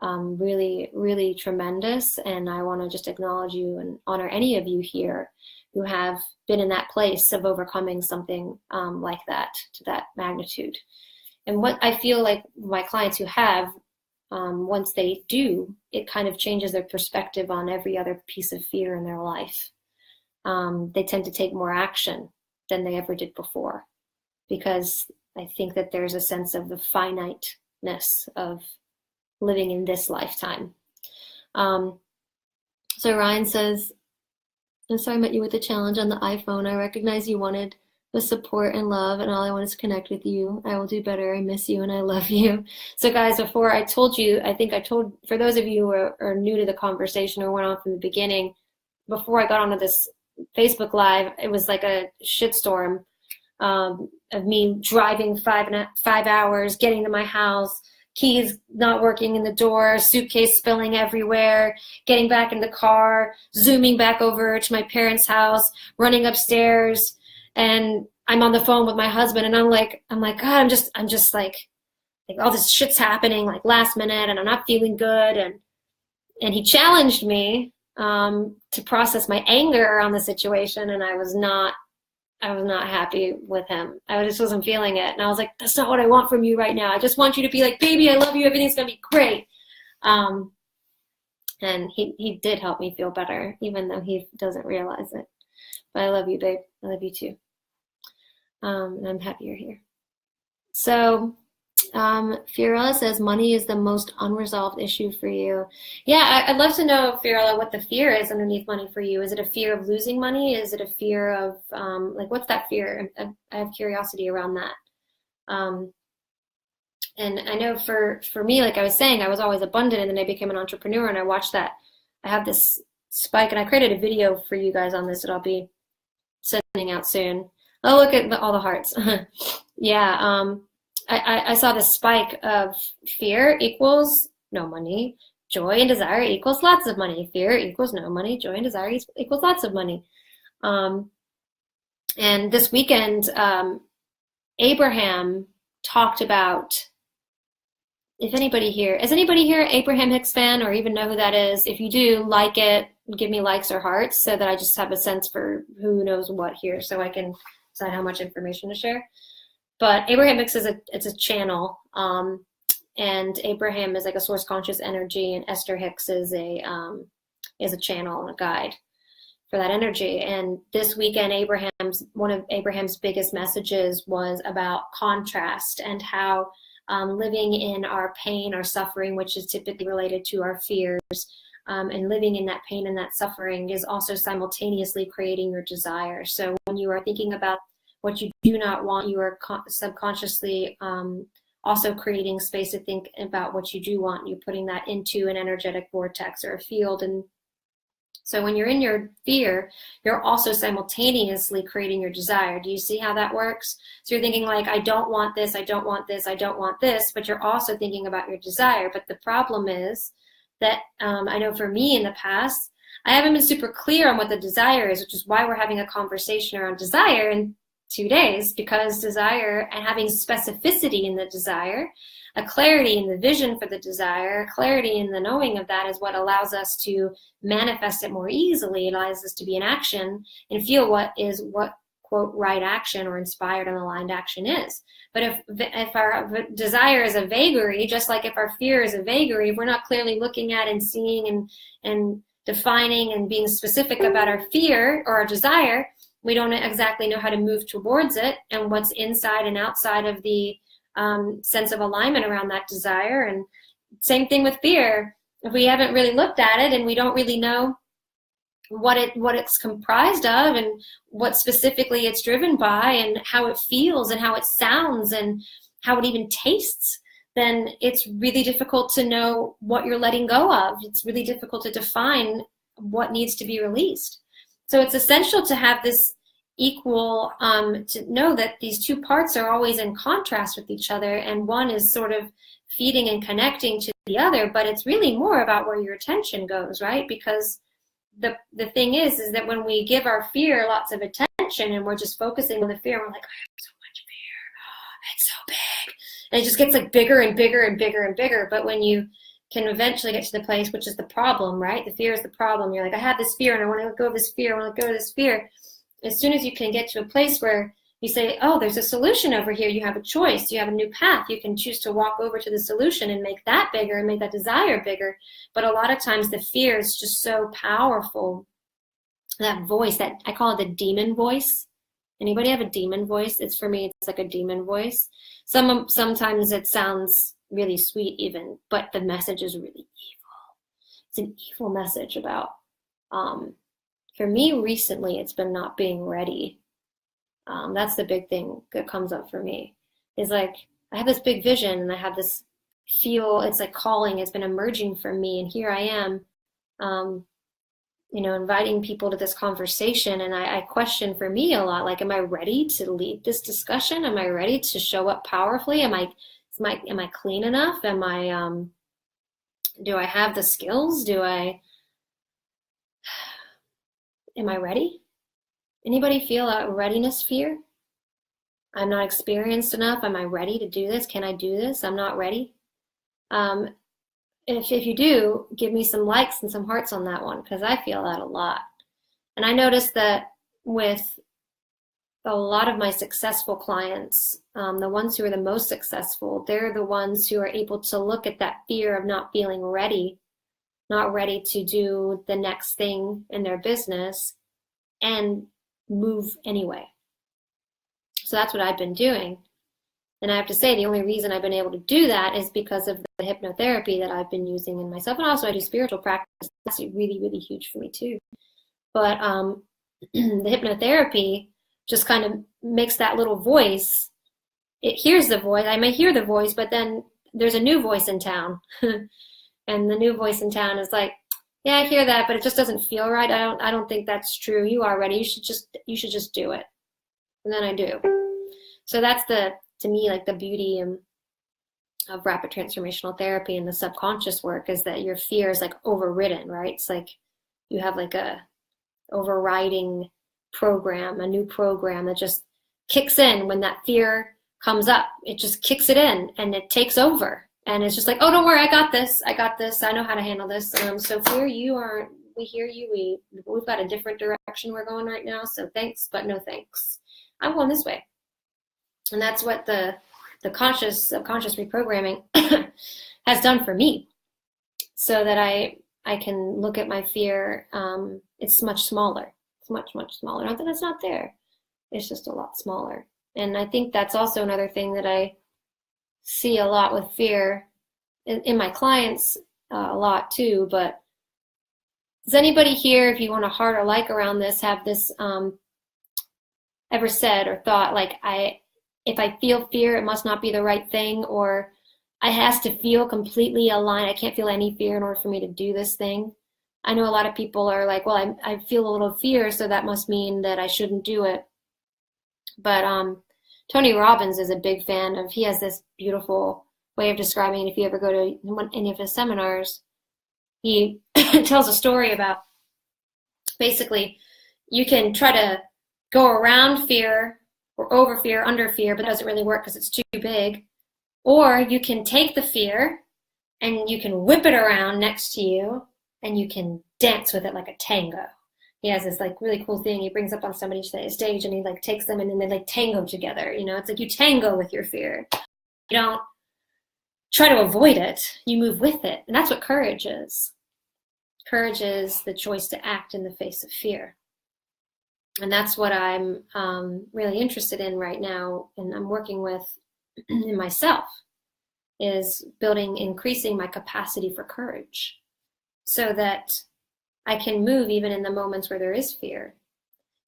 really, really tremendous. And I want to just acknowledge you and honor any of you here who have been in that place of overcoming something like that, to that magnitude. And what I feel like my clients who have, once they do, it kind of changes their perspective on every other piece of fear in their life. They tend to take more action than they ever did before, because I think that there's a sense of the finiteness of living in this lifetime. So Ryan says, I'm sorry I met you with a challenge on the iPhone. I recognize you wanted the support and love, and all I want is to connect with you. I will do better. I miss you and I love you. So guys, before I told you, I think I told, for those of you who are new to the conversation or went on from the beginning, before I got onto this Facebook Live, it was like a shitstorm of me driving 5 hours, getting to my house, keys not working in the door, suitcase spilling everywhere, getting back in the car, zooming back over to my parents' house, running upstairs, and I'm on the phone with my husband, and I'm like, God, I'm just like all this shit's happening like last minute, and I'm not feeling good, and he challenged me to process my anger around the situation, and I was not happy with him. I just wasn't feeling it, and I was like, that's not what I want from you right now. I just want you to be like, baby, I love you, everything's gonna be great. And he did help me feel better, even though he doesn't realize it. But I love you, babe. I love you too. And I'm happy you're here. So Fiorella says money is the most unresolved issue for you. Yeah, I'd love to know, Fiorella, what the fear is underneath money for you. Is it a fear of losing money? Is it a fear of like, what's that fear? I have curiosity around that. And I know for me, like I was saying, I was always abundant, and then I became an entrepreneur, and I watched that. I have this spike, and I created a video for you guys on this that I'll be sending out soon. Oh, look at all the hearts. Yeah, I saw this spike of fear equals no money, joy and desire equals lots of money, fear equals no money, joy and desire equals lots of money. And this weekend, Abraham talked about, is anybody here Abraham Hicks fan, or even know who that is? If you do, like it, give me likes or hearts, so that I just have a sense for who knows what here, so I can decide how much information to share. But Abraham Hicks it's a channel, and Abraham is like a source conscious energy, and Esther Hicks is a channel and a guide for that energy. And this weekend, one of Abraham's biggest messages was about contrast, and how living in our pain, our suffering, which is typically related to our fears, and living in that pain and that suffering is also simultaneously creating your desire. So when you are thinking about what you do not want, you are subconsciously also creating space to think about what you do want. You're putting that into an energetic vortex or a field. And so when you're in your fear, you're also simultaneously creating your desire. Do you see how that works? So you're thinking like, I don't want this, I don't want this, I don't want this, but you're also thinking about your desire. But the problem is that I know for me in the past, I haven't been super clear on what the desire is, which is why we're having a conversation around desire. And 2 days, because desire and having specificity in the desire, a clarity in the vision for the desire, clarity in the knowing of that is what allows us to manifest it more easily. It allows us to be in action and feel what quote right action or inspired and aligned action is. But if our desire is a vagary, just like if our fear is a vagary, if we're not clearly looking at and seeing and defining and being specific about our fear or our desire, we don't exactly know how to move towards it and what's inside and outside of the sense of alignment around that desire. And same thing with fear. If we haven't really looked at it and we don't really know what it's comprised of and what specifically it's driven by and how it feels and how it sounds and how it even tastes, then it's really difficult to know what you're letting go of. It's really difficult to define what needs to be released. So it's essential to have this equal, to know that these two parts are always in contrast with each other, and one is sort of feeding and connecting to the other, but it's really more about where your attention goes, right? Because the thing is that when we give our fear lots of attention and we're just focusing on the fear, we're like, I have so much fear, it's so big, and it just gets like bigger and bigger and bigger and bigger. But when you can eventually get to the place, which is the problem, right? The fear is the problem. You're like, I have this fear and I want to let go of this fear, I want to let go of this fear. As soon as you can get to a place where you say, oh, there's a solution over here, you have a choice, you have a new path, you can choose to walk over to the solution and make that bigger and make that desire bigger. But a lot of times the fear is just so powerful. That voice, that I call it the demon voice. Anybody have a demon voice? It's, for me, it's like a demon voice. Sometimes it sounds really sweet even, but the message is really evil. It's an evil message about, for me recently, it's been not being ready. That's the big thing that comes up for me, is like, I have this big vision and I have this it's like calling, it's been emerging from me. And here I am, inviting people to this conversation. And I question for me a lot, like, am I ready to lead this discussion? Am I ready to show up powerfully? Am I clean enough? Do I have the skills? Am I ready? Anybody feel a readiness fear? I'm not experienced enough. Am I ready to do this? Can I do this? I'm not ready. If you do, give me some likes and some hearts on that one, because I feel that a lot. And I noticed that with a lot of my successful clients, the ones who are the most successful, they're the ones who are able to look at that fear of not feeling ready, not ready to do the next thing in their business, and move anyway. So that's what I've been doing. And I have to say, the only reason I've been able to do that is because of the hypnotherapy that I've been using in myself. And also I do spiritual practice. That's really, really huge for me too. But the hypnotherapy just kind of makes that little voice, it hears the voice. I may hear the voice, but then there's a new voice in town. And the new voice in town is like, yeah, I hear that, but it just doesn't feel right. I don't think that's true. You are ready. You should just do it. And then I do. So that's to me, like the beauty of rapid transformational therapy and the subconscious work, is that your fear is like overridden, right? It's like you have like a overriding program, a new program that just kicks in when that fear comes up. It just kicks it in and it takes over. And it's just like, oh, don't worry, I got this. I know how to handle this. So fear, we hear you. We've got a different direction we're going right now. So thanks, but no thanks. I'm going this way. And that's what the subconscious reprogramming has done for me, so that I can look at my fear. It's much smaller. It's much, much smaller. Not that it's not there. It's just a lot smaller. And I think that's also another thing that I see a lot with fear in my clients, a lot too. But does anybody here, if you want a heart or like around this, have this ever said or thought, like, if I feel fear, it must not be the right thing, or I has to feel completely aligned. I can't feel any fear in order for me to do this thing. I know a lot of people are like, well, I feel a little fear, so that must mean that I shouldn't do it. But Tony Robbins is a big fan of, he has this beautiful way of describing it. If you ever go to any of his seminars, he tells a story about, basically, you can try to go around fear, or over fear, under fear, but it doesn't really work because it's too big. Or you can take the fear and you can whip it around next to you and you can dance with it like a tango. He has this like really cool thing he brings up on somebody's stage and he like takes them and then they like tango together. You know, it's like you tango with your fear. You don't try to avoid it, you move with it. And that's what courage is. Courage is the choice to act in the face of fear. And that's what I'm really interested in right now, and I'm working with in myself, is increasing my capacity for courage so that I can move even in the moments where there is fear.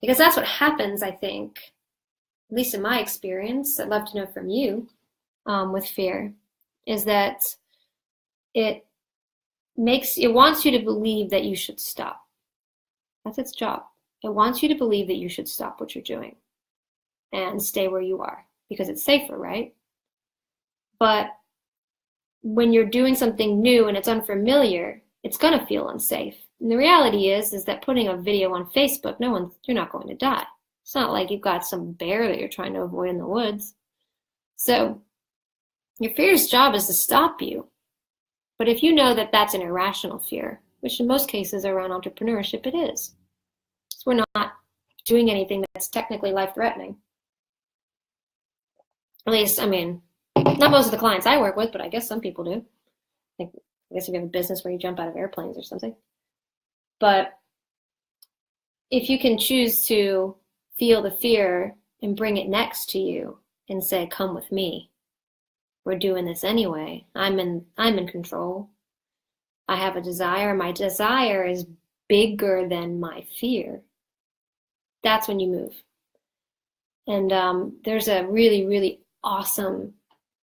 Because that's what happens, I think, at least in my experience, I'd love to know from you, with fear, is that it wants you to believe that you should stop. That's its job. It wants you to believe that you should stop what you're doing and stay where you are because it's safer, right? But when you're doing something new and it's unfamiliar, it's going to feel unsafe. And the reality is that putting a video on Facebook, you're not going to die. It's not like you've got some bear that you're trying to avoid in the woods. So your fear's job is to stop you. But if you know that that's an irrational fear, which in most cases around entrepreneurship it is, so we're not doing anything that's technically life-threatening. At least, I mean, not most of the clients I work with, but I guess some people do. I guess if you have a business where you jump out of airplanes or something. But if you can choose to feel the fear and bring it next to you and say, come with me. We're doing this anyway. I'm in control. I have a desire. My desire is bigger than my fear. That's when you move. And there's a really, really awesome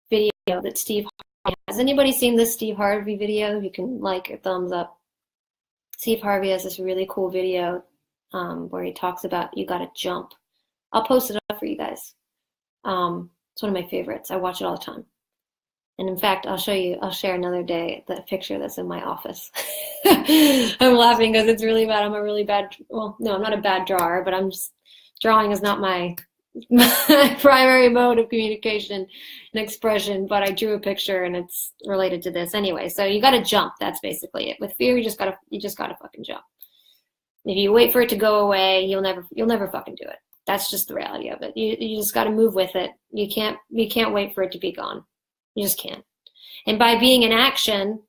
video that Steve Harvey has. Has anybody seen this Steve Harvey video? You can like or thumbs up. Steve Harvey has this really cool video where he talks about you got to jump. I'll post it up for you guys. It's one of my favorites. I watch it all the time. And in fact, I'll share another day the picture that's in my office. I'm laughing because it's really bad. I'm not a bad drawer, but drawing is not my primary mode of communication and expression, but I drew a picture and it's related to this anyway. So you got to jump. That's basically it. With fear, you just got to fucking jump. If you wait for it to go away, you'll never fucking do it. That's just the reality of it. You just got to move with it. You can't wait for it to be gone. You just can't. And by being in action,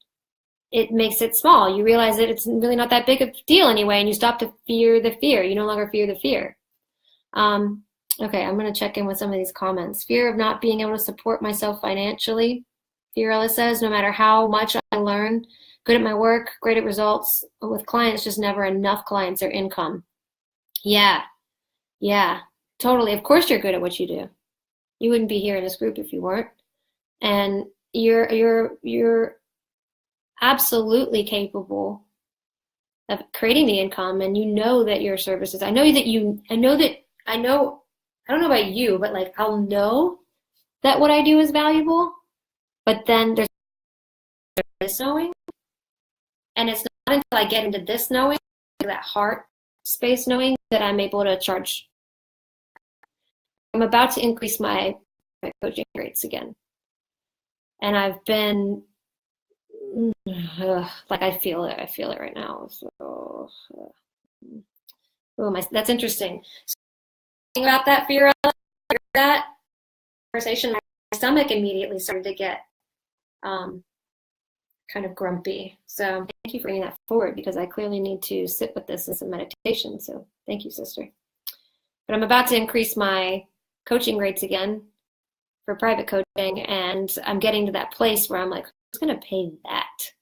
it makes it small. You realize that it's really not that big of a deal anyway, and you stop to fear the fear. You no longer fear the fear. Okay, I'm going to check in with some of these comments. Fear of not being able to support myself financially. Fiorella says, no matter how much I learn, good at my work, great at results, with clients, just never enough clients or income. Yeah, totally. Of course you're good at what you do. You wouldn't be here in this group if you weren't. And you're absolutely capable of creating the income, and you know that your services, I don't know about you, but like I'll know that what I do is valuable, but then there's this knowing, and it's not until I get into this knowing, that heart space knowing, that I'm able to charge. I'm about to increase my coaching rates again. And I've been, like I feel it right now. So, that's interesting. Thinking about that fear, that conversation, my stomach immediately started to get kind of grumpy. So thank you for bringing that forward, because I clearly need to sit with this in some meditation. So thank you, sister. But I'm about to increase my coaching rates again for private coaching, and I'm getting to that place where I'm like, who's going to pay that?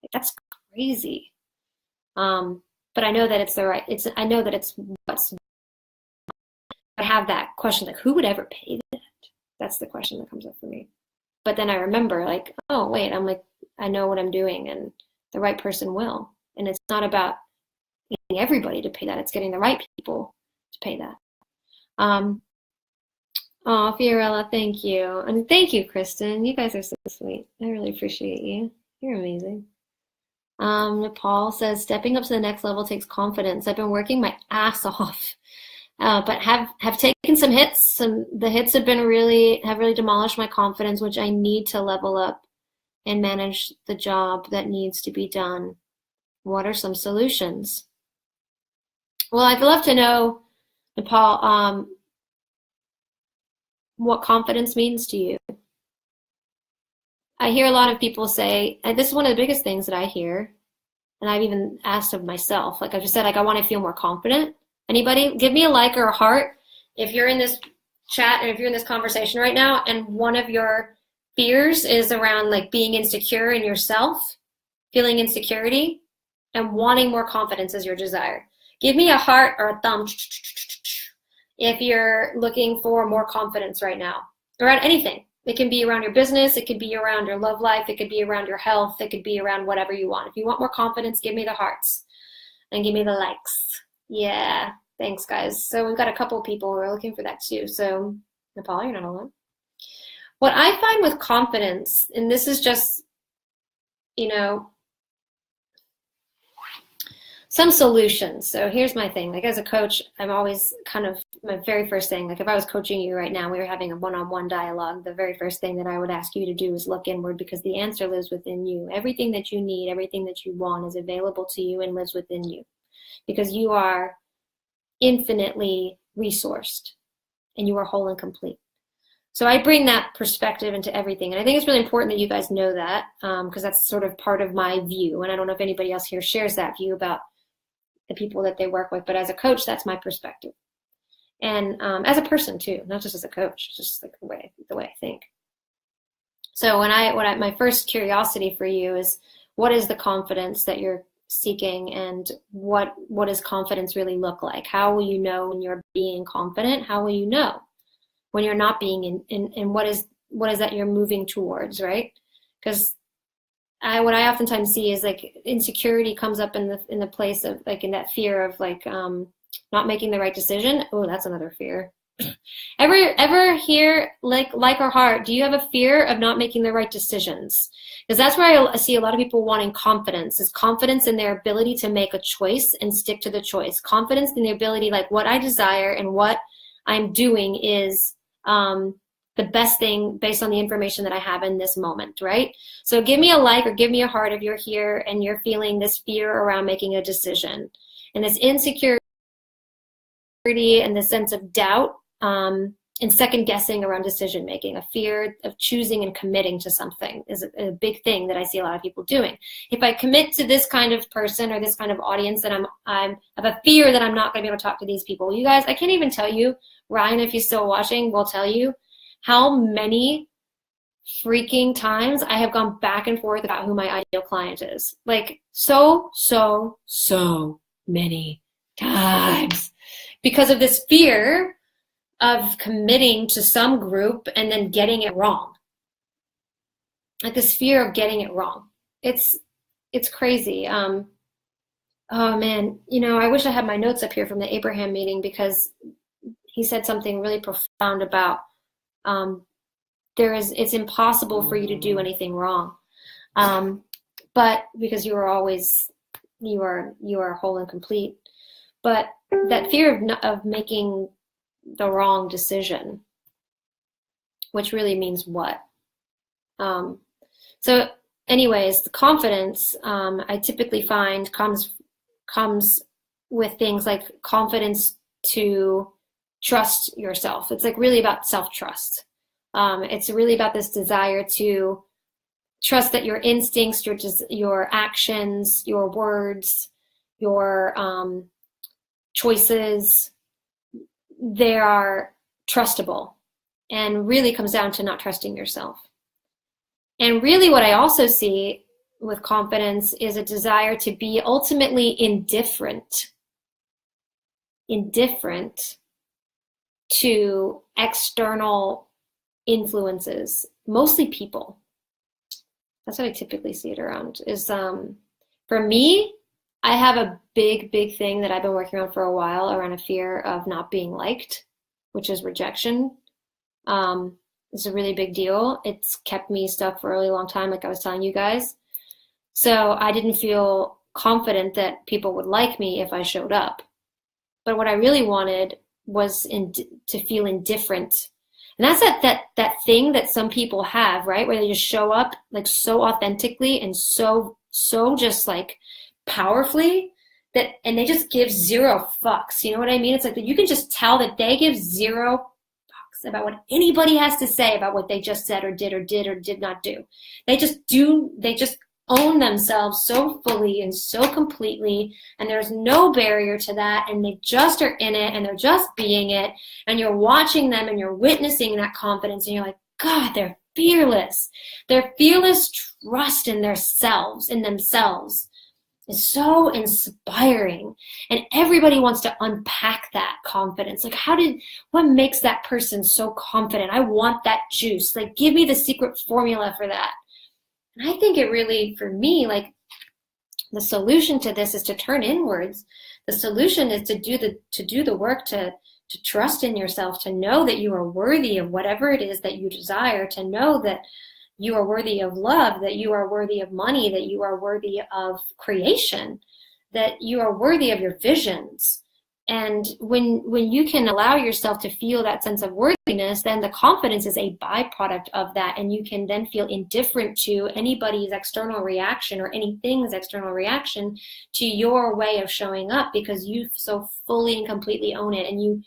Like, that's crazy. But I know that it's what's, I have that question, like, who would ever pay that? That's the question that comes up for me. But then I remember, like, oh, wait, I'm like, I know what I'm doing, and the right person will. And it's not about getting everybody to pay that. It's getting the right people to pay that. Oh, Fiorella, thank you. And thank you, Kristen. You guys are so sweet. I really appreciate you. You're amazing. Nepal says, stepping up to the next level takes confidence. I've been working my ass off but have taken some hits. The hits have really demolished my confidence, which I need to level up and manage the job that needs to be done. What are some solutions? Well, I'd love to know, Nepal, what confidence means to you. I hear a lot of people say, and this is one of the biggest things that I hear, and I've even asked of myself, like I just said, like I want to feel more confident. Anybody, give me a like or a heart if you're in this chat and if you're in this conversation right now and one of your fears is around like being insecure in yourself, feeling insecurity, and wanting more confidence as your desire. Give me a heart or a thumb if you're looking for more confidence right now around anything. It can be around your business, it could be around your love life, it could be around your health, it could be around whatever you want. If you want more confidence, give me the hearts and give me the likes. Yeah, thanks guys. So we've got a couple people who are looking for that too. So Nepal, you're not alone. What I find with confidence, and this is just, some solutions. So here's my thing. Like as a coach, I'm always kind of my very first thing, like if I was coaching you right now, we were having a one-on-one dialogue, the very first thing that I would ask you to do is look inward because the answer lives within you. Everything that you need, everything that you want is available to you and lives within you because you are infinitely resourced and you are whole and complete. So I bring that perspective into everything. And I think it's really important that you guys know that because that's sort of part of my view. And I don't know if anybody else here shares that view about the people that they work with, but as a coach, that's my perspective. And as a person too, not just as a coach, just like the way I think. So my first curiosity for you is, what is the confidence that you're seeking, and what does confidence really look like? How will you know when you're being confident? How will you know when you're not being and what is that you're moving towards, right? Because what I oftentimes see is like insecurity comes up in the place of like in that fear of like not making the right decision. Oh, that's another fear. Ever hear like or heart? Do you have a fear of not making the right decisions? Because that's where I see a lot of people wanting confidence. Is confidence in their ability to make a choice and stick to the choice. Confidence in the ability, like what I desire and what I'm doing is the best thing based on the information that I have in this moment, right? So give me a like or give me a heart if you're here and you're feeling this fear around making a decision and this insecurity and the sense of doubt and second guessing around decision making. A fear of choosing and committing to something is a big thing that I see a lot of people doing. If I commit to this kind of person or this kind of audience, then I have a fear that I'm not going to be able to talk to these people. You guys, I can't even tell you. Ryan, if he's still watching, will tell you how many freaking times I have gone back and forth about who my ideal client is. Like so many times because of this fear of committing to some group and then getting it wrong. Like this fear of getting it wrong. It's crazy. Oh man, I wish I had my notes up here from the Abraham meeting because he said something really profound about it's impossible for you to do anything wrong. But because you are whole and complete. But that fear of making the wrong decision, which really means what? So anyways, the confidence I typically find comes with things like confidence to trust yourself. It's like really about self-trust. It's really about this desire to trust that your instincts, your actions, your words, your choices, they are trustable, and really comes down to not trusting yourself. And really what I also see with confidence is a desire to be ultimately indifferent to external influences, mostly people. That's what I typically see it around is for me, I have a big thing that I've been working on for a while around a fear of not being liked, which is rejection. It's a really big deal. It's kept me stuck for a really long time, like I was telling you guys. So I didn't feel confident that people would like me if I showed up. But what I really wanted was to feel indifferent. And that's that thing that some people have, right? Where they just show up like so authentically and so just like powerfully that, and they just give zero fucks. You know what I mean? It's like that you can just tell that they give zero fucks about what anybody has to say about what they just said or did not do. They just own themselves so fully and so completely, and there's no barrier to that, and they just are in it and they're just being it, and you're watching them and you're witnessing that confidence, and you're like, God, they're fearless. Their fearless trust in themselves is so inspiring, and everybody wants to unpack that confidence. Like, what makes that person so confident? I want that juice. Like, give me the secret formula for that. And I think it really, for me, like, the solution to this is to turn inwards. The solution is to do the work, to trust in yourself, to know that you are worthy of whatever it is that you desire, to know that you are worthy of love, that you are worthy of money, that you are worthy of creation, that you are worthy of your visions. And when you can allow yourself to feel that sense of worthiness, then the confidence is a byproduct of that. And you can then feel indifferent to anybody's external reaction or anything's external reaction to your way of showing up, because you so fully and completely own it, and you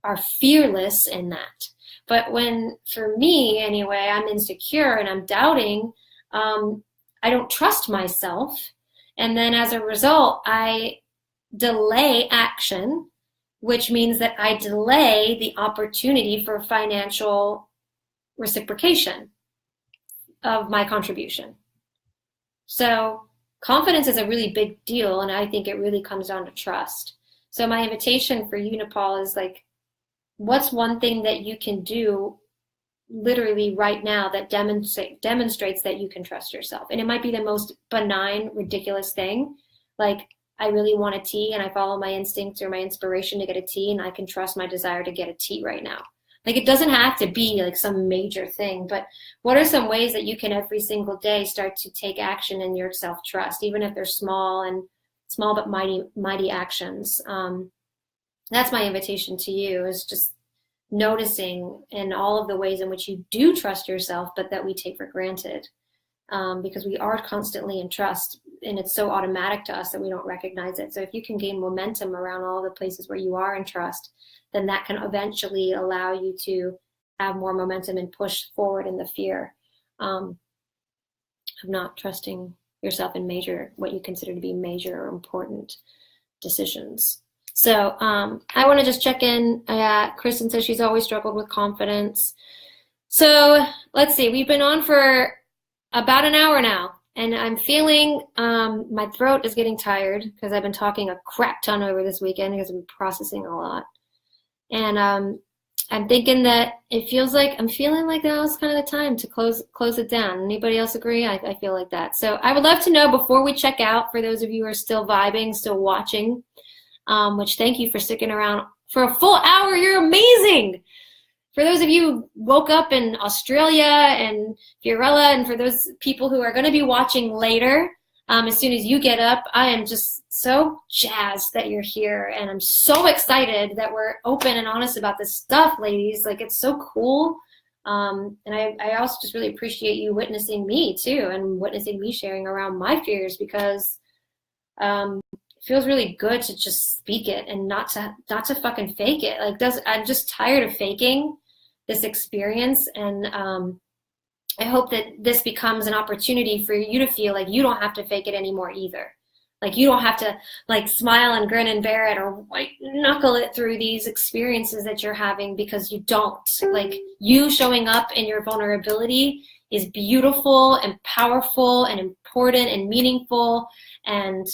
are fearless in that. But when, for me anyway, I'm insecure and I'm doubting, I don't trust myself. And then as a result, I delay action, which means that I delay the opportunity for financial reciprocation of my contribution. So confidence is a really big deal, and I think it really comes down to trust. So my invitation for you, Nepal, is like, what's one thing that you can do literally right now that demonstrates that you can trust yourself? And it might be the most benign, ridiculous thing, like, I really want a tea and I follow my instincts or my inspiration to get a tea, and I can trust my desire to get a tea right now. Like, it doesn't have to be like some major thing, but what are some ways that you can every single day start to take action in your self-trust, even if they're small but mighty actions? That's my invitation to you, is just noticing in all of the ways in which you do trust yourself, but that we take for granted, because we are constantly in trust, and it's so automatic to us that we don't recognize it. So if you can gain momentum around all the places where you are in trust, then that can eventually allow you to have more momentum and push forward in the fear of not trusting yourself in what you consider to be major or important decisions. So I want to just check in. Kristen says she's always struggled with confidence. So let's see. We've been on for about an hour now, and I'm feeling my throat is getting tired because I've been talking a crap ton over this weekend because I've been processing a lot. And I'm thinking that it feels like I'm feeling like now is kind of the time to close it down. Anybody else agree? I feel like that. So I would love to know, before we check out, for those of you who are still vibing, still watching, which thank you for sticking around for a full hour. You're amazing. For those of you who woke up in Australia and Fiorella, and for those people who are going to be watching later, as soon as you get up, I am just so jazzed that you're here, and I'm so excited that we're open and honest about this stuff, ladies. Like, it's so cool. And I also just really appreciate you witnessing me too, and witnessing me sharing around my fears, because it feels really good to just speak it and not to fucking fake it. Like, I'm just tired of faking this experience, and I hope that this becomes an opportunity for you to feel like you don't have to fake it anymore either. Like, you don't have to like smile and grin and bear it, or white knuckle it through these experiences that you're having, because you don't. Like, you showing up in your vulnerability is beautiful and powerful and important and meaningful and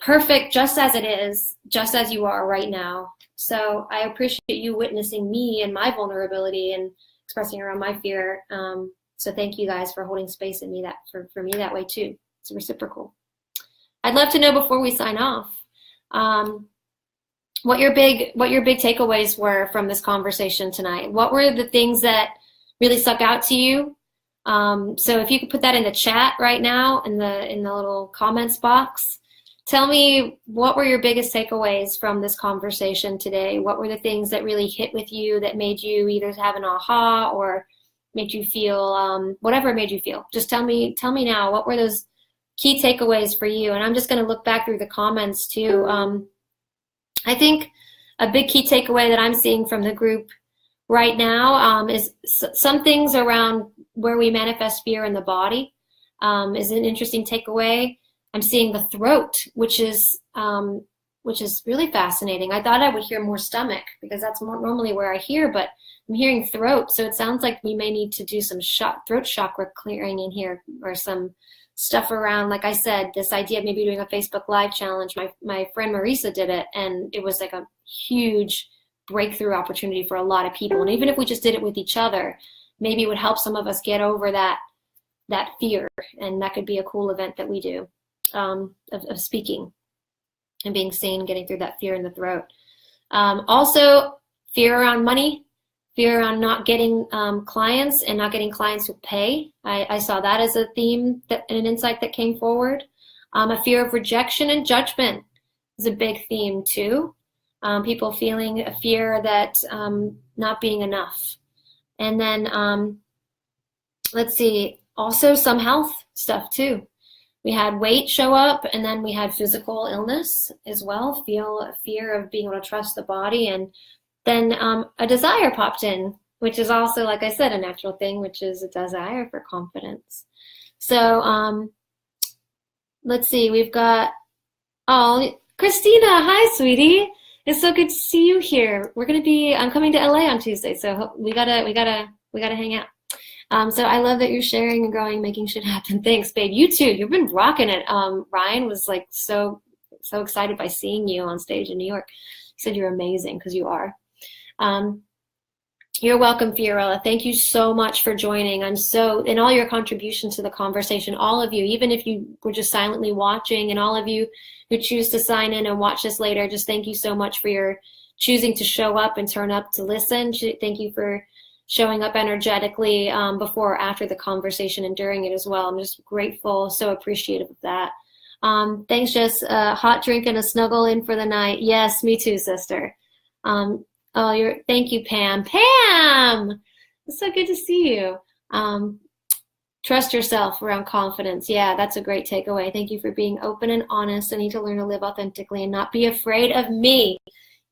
perfect, just as it is, just as you are right now. So I appreciate you witnessing me and my vulnerability and expressing around my fear. So thank you guys for holding space in me for me that way too. It's reciprocal. I'd love to know, before we sign off, what your big takeaways were from this conversation tonight. What were the things that really stuck out to you? So if you could put that in the chat right now, in the little comments box, Tell me, what were your biggest takeaways from this conversation today? What were the things that really hit with you that made you either have an aha or made you feel whatever made you feel? Just tell me now, what were those key takeaways for you? And I'm just going to look back through the comments too. I think a big key takeaway that I'm seeing from the group right now is some things around where we manifest fear in the body is an interesting takeaway. I'm seeing the throat, which is really fascinating. I thought I would hear more stomach because that's normally where I hear, but I'm hearing throat. So it sounds like we may need to do some throat chakra clearing in here, or some stuff around, like I said, this idea of maybe doing a Facebook Live challenge. My friend Marisa did it, and it was like a huge breakthrough opportunity for a lot of people. And even if we just did it with each other, maybe it would help some of us get over that fear. And that could be a cool event that we do, of speaking and being seen, getting through that fear in the throat. Also, fear around money, fear around not getting clients and not getting clients who pay. I saw that as a theme, and an insight that came forward. A fear of rejection and judgment is a big theme too. People feeling a fear that not being enough. And then, let's see, also some health stuff too. We had weight show up, and then we had physical illness as well, feel a fear of being able to trust the body. And then a desire popped in, which is also, like I said, a natural thing, which is a desire for confidence. So let's see, we've got, oh, Christina, hi, sweetie. It's so good to see you here. I'm coming to LA on Tuesday, so we gotta hang out. So I love that you're sharing and growing, making shit happen. Thanks, babe. You too. You've been rocking it. Ryan was like so excited by seeing you on stage in New York. He said you're amazing, because you are. You're welcome, Fiorella. Thank you so much for joining. And all your contributions to the conversation, all of you, even if you were just silently watching, and all of you who choose to sign in and watch this later, just thank you so much for your choosing to show up and turn up to listen. Thank you for showing up energetically before or after the conversation and during it as well. I'm just grateful, so appreciative of that. Thanks, Jess. Hot drink and a snuggle in for the night. Yes, me too, sister. Thank you, Pam. Pam! It's so good to see you. Trust yourself around confidence. Yeah, that's a great takeaway. Thank you for being open and honest. I need to learn to live authentically and not be afraid of me.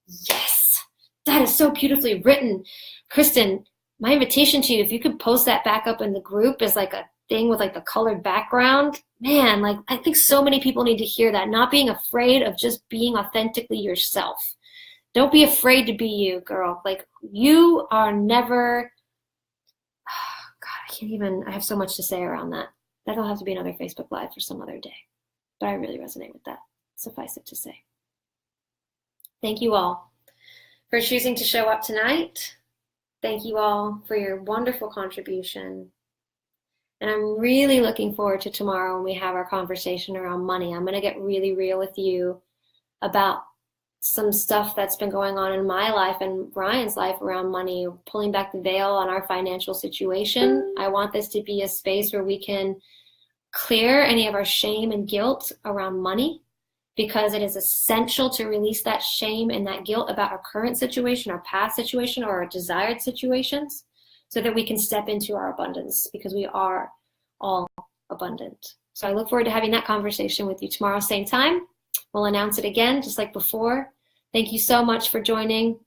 Yes, that is so beautifully written. Kristen, my invitation to you, if you could post that back up in the group as like a thing with like the colored background, man, like I think so many people need to hear that. Not being afraid of just being authentically yourself. Don't be afraid to be you, girl. Like, you are never, oh God, I have so much to say around that. That'll have to be another Facebook Live for some other day. But I really resonate with that. Suffice it to say. Thank you all for choosing to show up tonight. Thank you all for your wonderful contribution. And I'm really looking forward to tomorrow when we have our conversation around money. I'm going to get really real with you about some stuff that's been going on in my life and Ryan's life around money, pulling back the veil on our financial situation. I want this to be a space where we can clear any of our shame and guilt around money, because it is essential to release that shame and that guilt about our current situation, our past situation, or our desired situations, so that we can step into our abundance, because we are all abundant. So I look forward to having that conversation with you tomorrow, same time. We'll announce it again, just like before. Thank you so much for joining.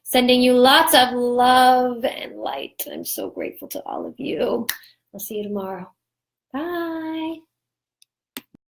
Sending you lots of love and light. I'm so grateful to all of you. I'll see you tomorrow. Bye.